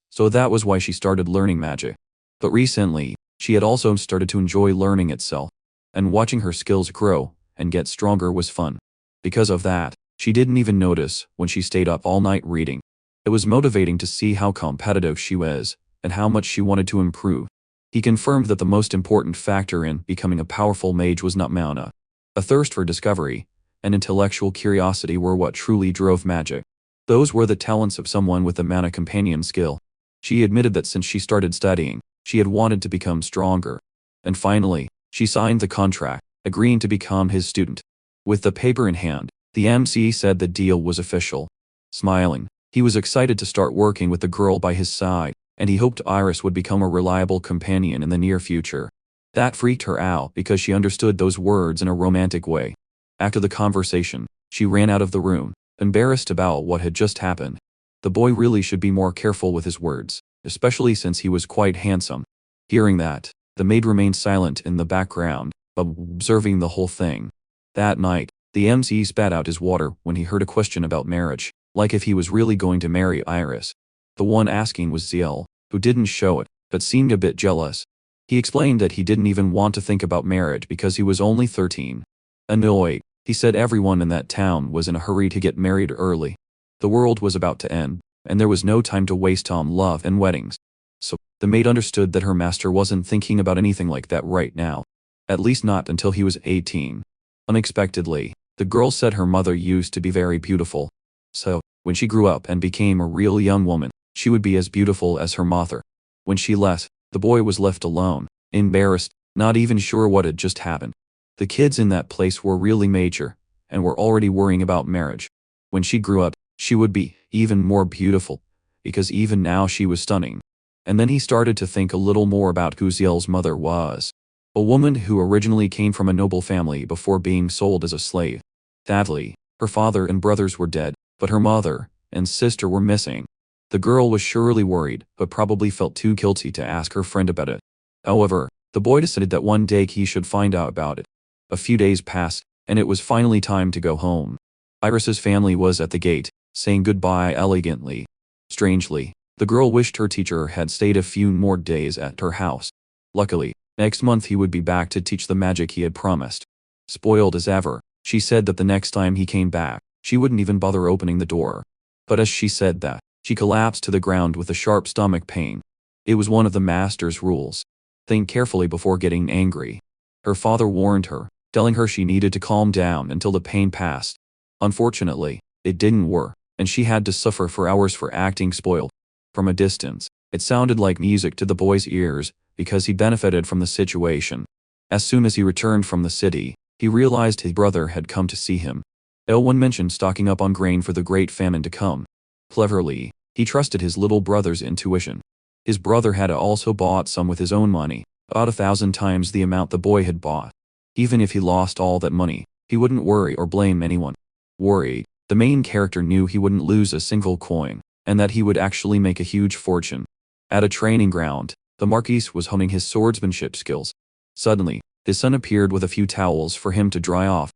so that was why she started learning magic. But recently, she had also started to enjoy learning itself, and watching her skills grow and get stronger was fun. Because of that, she didn't even notice when she stayed up all night reading. It was motivating to see how competitive she was, and how much she wanted to improve. He confirmed that the most important factor in becoming a powerful mage was not mana. A thirst for discovery and intellectual curiosity were what truly drove magic. Those were the talents of someone with a mana companion skill. She admitted that since she started studying, she had wanted to become stronger. And finally, she signed the contract, agreeing to become his student. With the paper in hand, the MC said the deal was official. Smiling, he was excited to start working with the girl by his side, and he hoped Iris would become a reliable companion in the near future. That freaked her out because she understood those words in a romantic way. After the conversation, she ran out of the room, embarrassed about what had just happened. The boy really should be more careful with his words, especially since he was quite handsome. Hearing that, the maid remained silent in the background, observing the whole thing. That night, the MC spat out his water when he heard a question about marriage, like if he was really going to marry Iris. The one asking was Ziel, who didn't show it, but seemed a bit jealous. He explained that he didn't even want to think about marriage because he was only 13. Annoyed, he said everyone in that town was in a hurry to get married early. The world was about to end, and there was no time to waste on love and weddings. So, the maid understood that her master wasn't thinking about anything like that right now. At least not until he was 18. Unexpectedly, the girl said her mother used to be very beautiful. So, when she grew up and became a real young woman, she would be as beautiful as her mother. When she left, the boy was left alone, embarrassed, not even sure what had just happened. The kids in that place were really mature, and were already worrying about marriage. When she grew up, she would be even more beautiful, because even now she was stunning. And then he started to think a little more about who Ziel's mother was. A woman who originally came from a noble family before being sold as a slave. Sadly, her father and brothers were dead, but her mother and sister were missing. The girl was surely worried, but probably felt too guilty to ask her friend about it. However, the boy decided that one day he should find out about it. A few days passed, and it was finally time to go home. Iris's family was at the gate, saying goodbye elegantly. Strangely, the girl wished her teacher had stayed a few more days at her house. Luckily, next month he would be back to teach the magic he had promised. Spoiled as ever, she said that the next time he came back, she wouldn't even bother opening the door. But as she said that, She collapsed to the ground with a sharp stomach pain. It was one of the master's rules. Think carefully before getting angry. Her father warned her, telling her she needed to calm down until the pain passed. Unfortunately, it didn't work, and she had to suffer for hours for acting spoiled. From a distance, it sounded like music to the boy's ears, because he benefited from the situation. As soon as he returned from the city, he realized his brother had come to see him. Elwin mentioned stocking up on grain for the great famine to come. Cleverly, he trusted his little brother's intuition. His brother had also bought some with his own money, about 1,000 times the amount the boy had bought. Even if he lost all that money, he wouldn't worry or blame anyone. Worried, the main character knew he wouldn't lose a single coin, and that he would actually make a huge fortune. At a training ground, the Marquis was honing his swordsmanship skills. Suddenly, his son appeared with a few towels for him to dry off.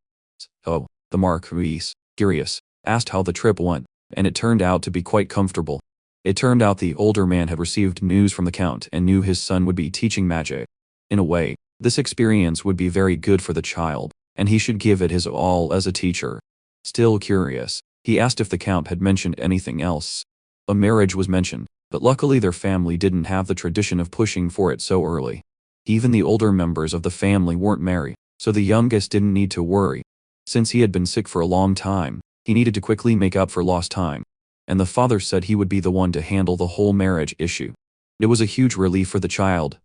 "Oh," the Marquis, curious, asked how the trip went, and it turned out to be quite comfortable. It turned out the older man had received news from the Count and knew his son would be teaching magic. In a way, this experience would be very good for the child, and he should give it his all as a teacher. Still curious, he asked if the Count had mentioned anything else. A marriage was mentioned, but luckily their family didn't have the tradition of pushing for it so early. Even the older members of the family weren't married, so the youngest didn't need to worry. Since he had been sick for a long time, he needed to quickly make up for lost time. And the father said he would be the one to handle the whole marriage issue. It was a huge relief for the child,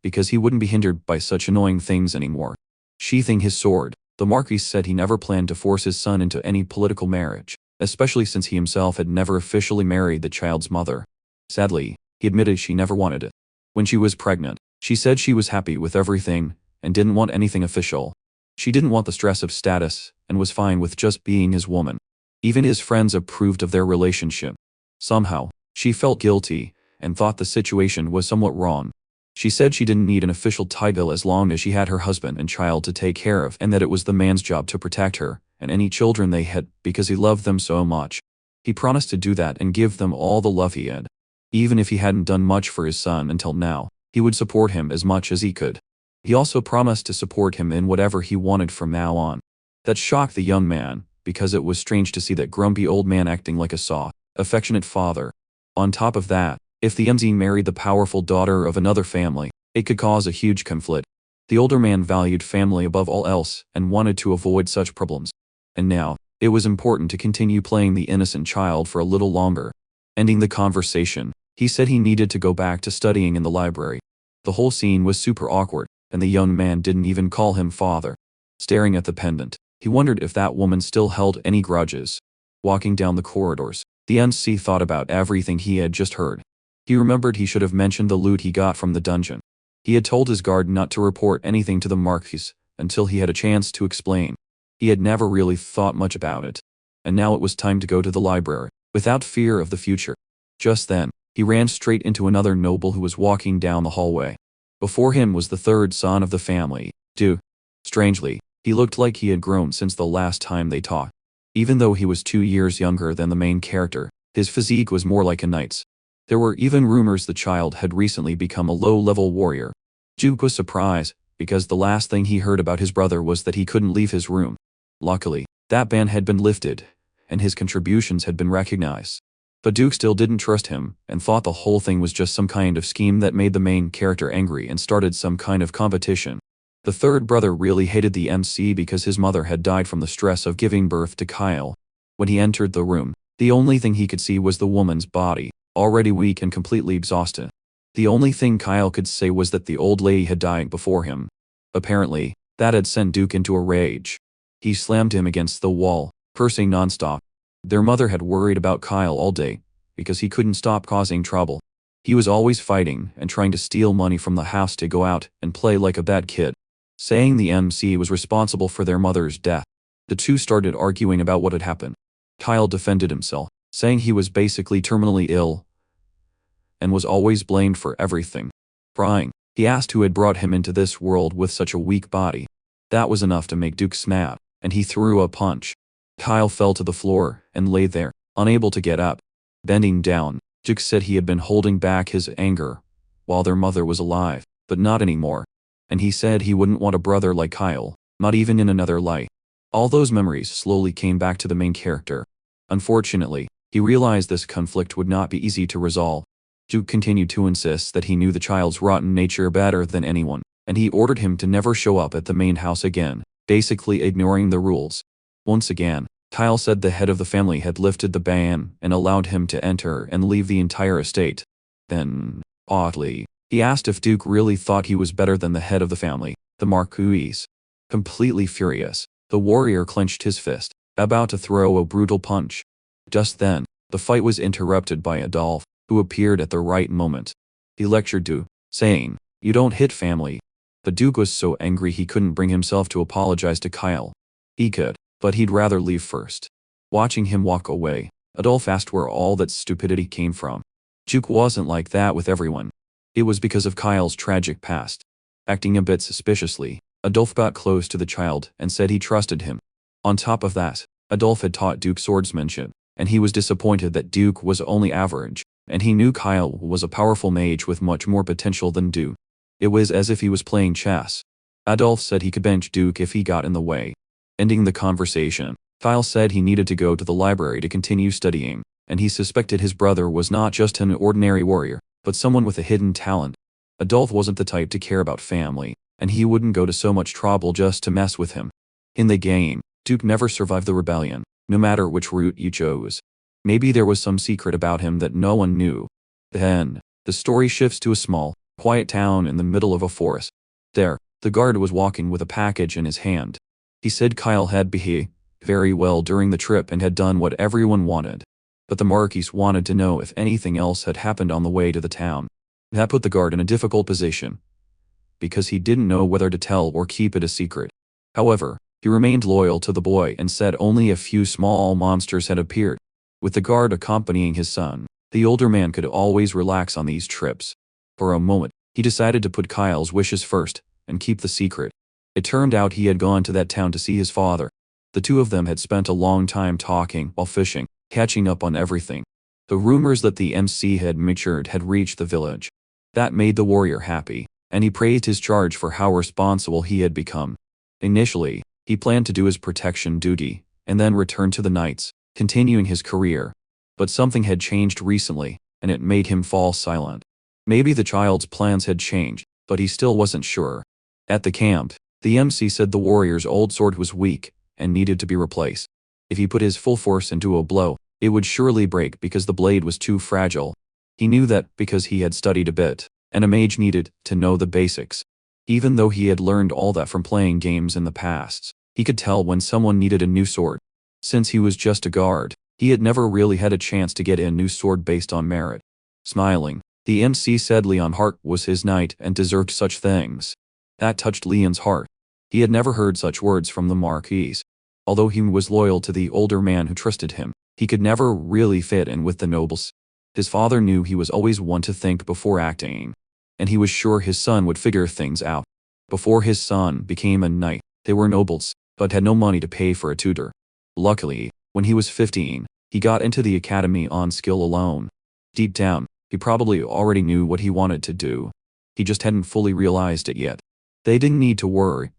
because he wouldn't be hindered by such annoying things anymore. Sheathing his sword, the Marquis said he never planned to force his son into any political marriage, especially since he himself had never officially married the child's mother. Sadly, he admitted she never wanted it. When she was pregnant, she said she was happy with everything and didn't want anything official. She didn't want the stress of status and was fine with just being his woman. Even his friends approved of their relationship. Somehow, she felt guilty and thought the situation was somewhat wrong. She said she didn't need an official title as long as she had her husband and child to take care of, and that it was the man's job to protect her and any children they had because he loved them so much. He promised to do that and give them all the love he had. Even if he hadn't done much for his son until now, he would support him as much as he could. He also promised to support him in whatever he wanted from now on. That shocked the young man, because it was strange to see that grumpy old man acting like a soft, affectionate father. On top of that, if the MZ married the powerful daughter of another family, it could cause a huge conflict. The older man valued family above all else and wanted to avoid such problems. And now, it was important to continue playing the innocent child for a little longer. Ending the conversation, he said he needed to go back to studying in the library. The whole scene was super awkward, and the young man didn't even call him father. Staring at the pendant, he wondered if that woman still held any grudges. Walking down the corridors, the NC thought about everything he had just heard. He remembered he should have mentioned the loot he got from the dungeon. He had told his guard not to report anything to the Marquis until he had a chance to explain. He had never really thought much about it. And now it was time to go to the library, without fear of the future. Just then, he ran straight into another noble who was walking down the hallway. Before him was the third son of the family, Duke. Strangely, he looked like he had grown since the last time they talked. Even though he was 2 years younger than the main character, his physique was more like a knight's. There were even rumors the child had recently become a low-level warrior. Duke was surprised, because the last thing he heard about his brother was that he couldn't leave his room. Luckily, that ban had been lifted, and his contributions had been recognized. But Duke still didn't trust him, and thought the whole thing was just some kind of scheme that made the main character angry and started some kind of competition. The third brother really hated the MC because his mother had died from the stress of giving birth to Kyle. When he entered the room, the only thing he could see was the woman's body, already weak and completely exhausted. The only thing Kyle could say was that the old lady had died before him. Apparently, that had sent Duke into a rage. He slammed him against the wall, cursing nonstop. Their mother had worried about Kyle all day, because he couldn't stop causing trouble. He was always fighting and trying to steal money from the house to go out and play like a bad kid, saying the MC was responsible for their mother's death. The two started arguing about what had happened. Kyle defended himself, saying he was basically terminally ill and was always blamed for everything. Crying, he asked who had brought him into this world with such a weak body. That was enough to make Duke snap, and he threw a punch. Kyle fell to the floor and lay there, unable to get up. Bending down, Duke said he had been holding back his anger while their mother was alive, but not anymore. And he said he wouldn't want a brother like Kyle, not even in another life. All those memories slowly came back to the main character. Unfortunately, He realized this conflict would not be easy to resolve. Duke continued to insist that he knew the child's rotten nature better than anyone, and he ordered him to never show up at the main house again, basically ignoring the rules. Once again, Kyle said the head of the family had lifted the ban and allowed him to enter and leave the entire estate. Then, oddly, he asked if Duke really thought he was better than the head of the family, the Marquis. Completely furious, the warrior clenched his fist, about to throw a brutal punch. Just then, the fight was interrupted by Adolphe, who appeared at the right moment. He lectured Duke, saying, "You don't hit family." The Duke was so angry he couldn't bring himself to apologize to Kyle. He could, but he'd rather leave first. Watching him walk away, Adolphe asked where all that stupidity came from. Duke wasn't like that with everyone. It was because of Kyle's tragic past. Acting a bit suspiciously, Adolphe got close to the child and said he trusted him. On top of that, Adolphe had taught Duke swordsmanship, and he was disappointed that Duke was only average, and he knew Kyle was a powerful mage with much more potential than Duke. It was as if he was playing chess. Adolphe said he could bench Duke if he got in the way. Ending the conversation, Kyle said he needed to go to the library to continue studying, and he suspected his brother was not just an ordinary warrior, but someone with a hidden talent. Adolphe wasn't the type to care about family, and he wouldn't go to so much trouble just to mess with him. In the game, Duke never survived the rebellion, no matter which route you chose. Maybe there was some secret about him that no one knew. Then, the story shifts to a small, quiet town in the middle of a forest. There, the guard was walking with a package in his hand. He said Kyle had behaved very well during the trip and had done what everyone wanted. But the Marquis wanted to know if anything else had happened on the way to the town. That put the guard in a difficult position, because he didn't know whether to tell or keep it a secret. However, he remained loyal to the boy and said only a few small monsters had appeared. With the guard accompanying his son, the older man could always relax on these trips. For a moment, he decided to put Kyle's wishes first and keep the secret. It turned out he had gone to that town to see his father. The two of them had spent a long time talking while fishing, catching up on everything. The rumors that the MC had matured had reached the village. That made the warrior happy, and he praised his charge for how responsible he had become. Initially, he planned to do his protection duty, and then return to the Knights, continuing his career. But something had changed recently, and it made him fall silent. Maybe the child's plans had changed, but he still wasn't sure. At the camp, the MC said the warrior's old sword was weak and needed to be replaced. If he put his full force into a blow, it would surely break because the blade was too fragile. He knew that because he had studied a bit, and a mage needed to know the basics. Even though he had learned all that from playing games in the past, he could tell when someone needed a new sword. Since he was just a guard, he had never really had a chance to get a new sword based on merit. Smiling, the MC said Leonhart was his knight and deserved such things. That touched Leon's heart. He had never heard such words from the Marquis. Although he was loyal to the older man who trusted him, he could never really fit in with the nobles. His father knew he was always one to think before acting, and he was sure his son would figure things out. Before his son became a knight, they were nobles, but had no money to pay for a tutor. Luckily, when he was 15, he got into the academy on skill alone. Deep down, he probably already knew what he wanted to do. He just hadn't fully realized it yet. They didn't need to worry,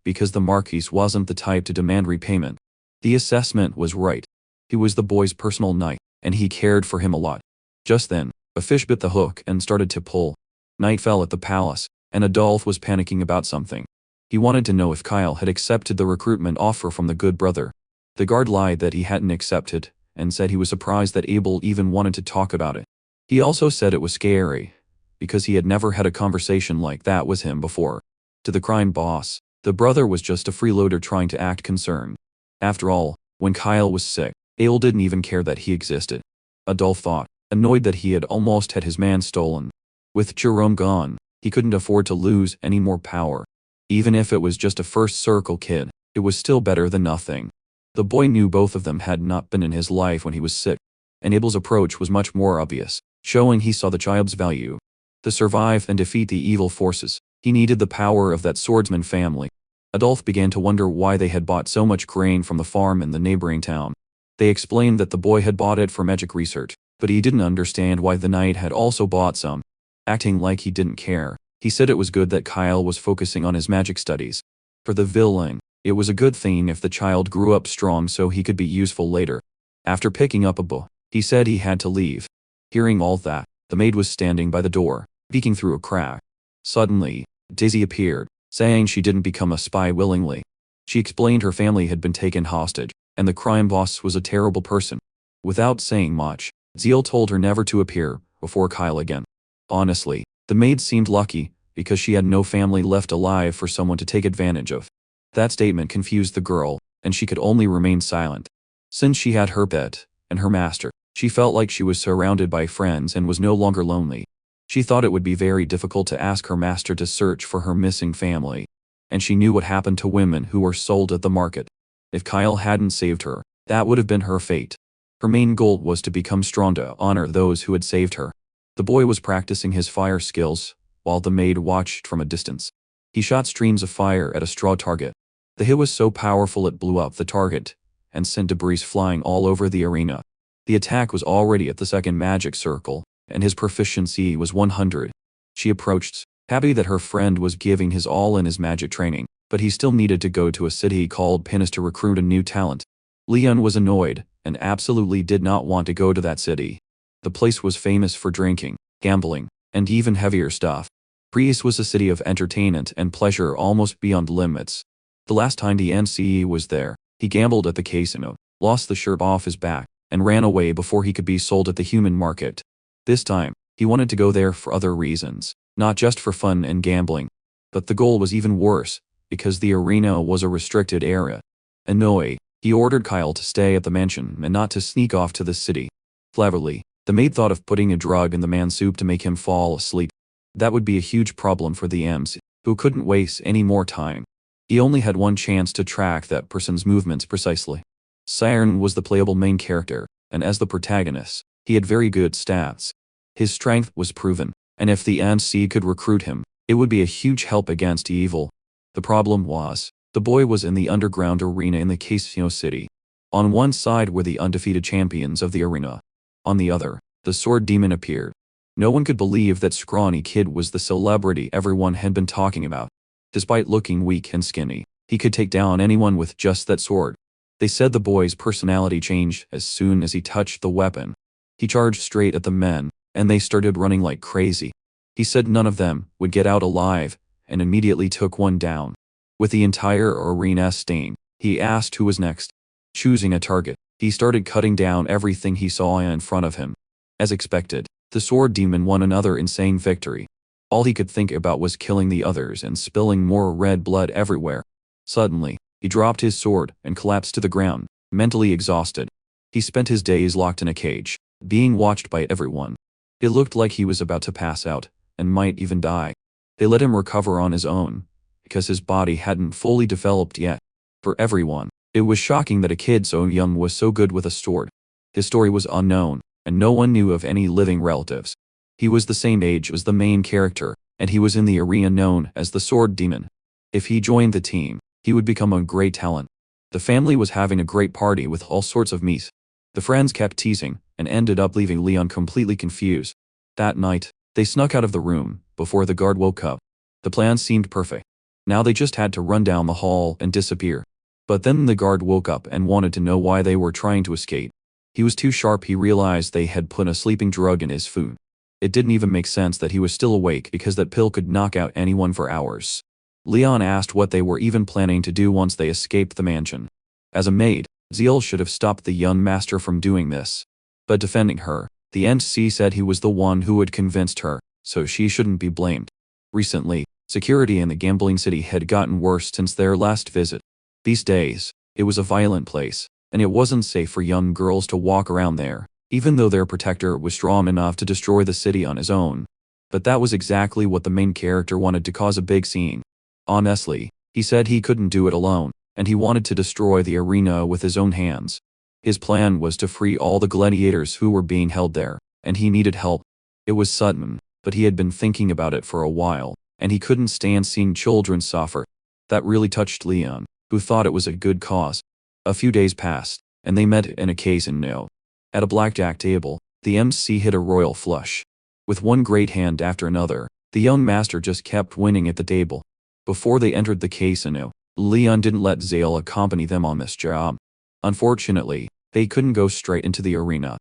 because the Marquis wasn't the type to demand repayment. The assessment was right. He was the boy's personal knight, and he cared for him a lot. Just then, a fish bit the hook and started to pull. Night fell at the palace, and Adolphe was panicking about something. He wanted to know if Kyle had accepted the recruitment offer from the good brother. The guard lied that he hadn't accepted, and said he was surprised that Abel even wanted to talk about it. He also said it was scary, because he had never had a conversation like that with him before. To the crime boss, the brother was just a freeloader trying to act concerned. After all, when Kyle was sick, Abel didn't even care that he existed. Adolphe thought, annoyed that he had almost had his man stolen. With Jerome gone, he couldn't afford to lose any more power. Even if it was just a first circle kid, it was still better than nothing. The boy knew both of them had not been in his life when he was sick, and Abel's approach was much more obvious, showing he saw the child's value. To survive and defeat the evil forces, he needed the power of that swordsman family. Adolphe began to wonder why they had bought so much grain from the farm in the neighboring town. They explained that the boy had bought it for magic research, but he didn't understand why the knight had also bought some. Acting like he didn't care, he said it was good that Kyle was focusing on his magic studies. For the villain, it was a good thing if the child grew up strong so he could be useful later. After picking up a book, He said he had to leave. Hearing all that, the maid was standing by the door, peeking through a crack. Suddenly, Daisy appeared, saying she didn't become a spy willingly. She explained her family had been taken hostage, and the crime boss was a terrible person. Without saying much, Zeal told her never to appear before Kyle again. Honestly, the maid seemed lucky, because she had no family left alive for someone to take advantage of. That statement confused the girl, and she could only remain silent. Since she had her pet, and her master, she felt like she was surrounded by friends and was no longer lonely. She thought it would be very difficult to ask her master to search for her missing family. And she knew what happened to women who were sold at the market. If Kyle hadn't saved her, that would have been her fate. Her main goal was to become strong to honor those who had saved her. The boy was practicing his fire skills, while the maid watched from a distance. He shot streams of fire at a straw target. The hit was so powerful it blew up the target, and sent debris flying all over the arena. The attack was already at the second magic circle, and his proficiency was 100. She approached, happy that her friend was giving his all in his magic training, but he still needed to go to a city called Pinus to recruit a new talent. Leon was annoyed, and absolutely did not want to go to that city. The place was famous for drinking, gambling, and even heavier stuff. Prius was a city of entertainment and pleasure almost beyond limits. The last time the NCE was there, he gambled at the casino, lost the shirt off his back, and ran away before he could be sold at the human market. This time, he wanted to go there for other reasons, not just for fun and gambling. But the goal was even worse, because the arena was a restricted area. Annoyed, he ordered Kyle to stay at the mansion and not to sneak off to the city. Cleverly, the maid thought of putting a drug in the man's soup to make him fall asleep. That would be a huge problem for the MC, who couldn't waste any more time. He only had one chance to track that person's movements precisely. Siren was the playable main character, and as the protagonist, he had very good stats. His strength was proven, and if the MC could recruit him, it would be a huge help against evil. The problem was, the boy was in the underground arena in the casino city. On one side were the undefeated champions of the arena. On the other, the sword demon appeared. No one could believe that scrawny kid was the celebrity everyone had been talking about. Despite looking weak and skinny, he could take down anyone with just that sword. They said the boy's personality changed as soon as he touched the weapon. He charged straight at the men, and they started running like crazy. He said none of them would get out alive, and immediately took one down. With the entire arena stained, he asked who was next. Choosing a target, he started cutting down everything he saw in front of him. As expected, the sword demon won another insane victory. All he could think about was killing the others and spilling more red blood everywhere. Suddenly, he dropped his sword and collapsed to the ground, mentally exhausted. He spent his days locked in a cage, being watched by everyone. It looked like he was about to pass out, and might even die. They let him recover on his own, because his body hadn't fully developed yet. For everyone, it was shocking that a kid so young was so good with a sword. His story was unknown, and no one knew of any living relatives. He was the same age as the main character, and he was in the arena known as the Sword Demon. If he joined the team, he would become a great talent. The family was having a great party with all sorts of meat. The friends kept teasing, and ended up leaving Leon completely confused. That night, they snuck out of the room, before the guard woke up. The plan seemed perfect. Now they just had to run down the hall and disappear. But then the guard woke up and wanted to know why they were trying to escape. He was too sharp. He realized they had put a sleeping drug in his food. It didn't even make sense that he was still awake because that pill could knock out anyone for hours. Leon asked what they were even planning to do once they escaped the mansion. As a maid, Zeal should have stopped the young master from doing this. But defending her, the NC said he was the one who had convinced her, so she shouldn't be blamed. Recently, security in the gambling city had gotten worse since their last visit. These days, it was a violent place, and it wasn't safe for young girls to walk around there, even though their protector was strong enough to destroy the city on his own. But that was exactly what the main character wanted, to cause a big scene. Honestly, he said he couldn't do it alone, and he wanted to destroy the arena with his own hands. His plan was to free all the gladiators who were being held there, and he needed help. It was sudden, but he had been thinking about it for a while, and he couldn't stand seeing children suffer. That really touched Leon, who thought it was a good cause. A few days passed, and they met in a casino. At a blackjack table, the MC hit a royal flush. With one great hand after another, the young master just kept winning at the table. Before they entered the casino, Leon didn't let Zale accompany them on this job. Unfortunately, they couldn't go straight into the arena.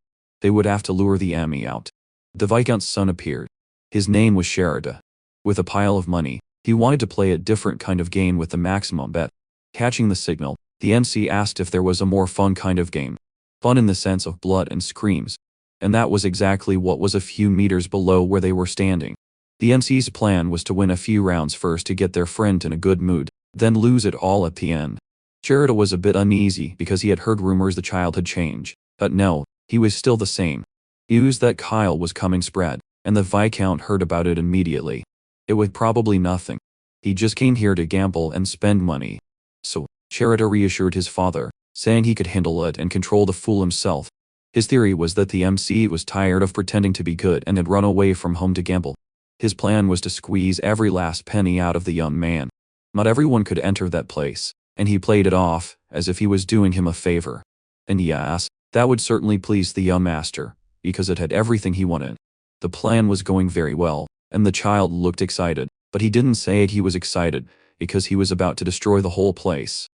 They would have to lure the enemy out. The Viscount's son appeared. His name was Sherida. With a pile of money, he wanted to play a different kind of game with the maximum bet. Catching the signal, the MC asked if there was a more fun kind of game. Fun in the sense of blood and screams. And that was exactly what was a few meters below where they were standing. The MC's plan was to win a few rounds first to get their friend in a good mood, then lose it all at the end. Sherida was a bit uneasy because he had heard rumors the child had changed, but no, he was still the same. News that Kyle was coming spread, and the Viscount heard about it immediately. It was probably nothing. He just came here to gamble and spend money. So, Sherida reassured his father, saying he could handle it and control the fool himself. His theory was that the MC was tired of pretending to be good and had run away from home to gamble. His plan was to squeeze every last penny out of the young man. Not everyone could enter that place, and he played it off as if he was doing him a favor. And yes, that would certainly please the young master, because it had everything he wanted. The plan was going very well, and the child looked excited, but he didn't say he was excited, because he was about to destroy the whole place.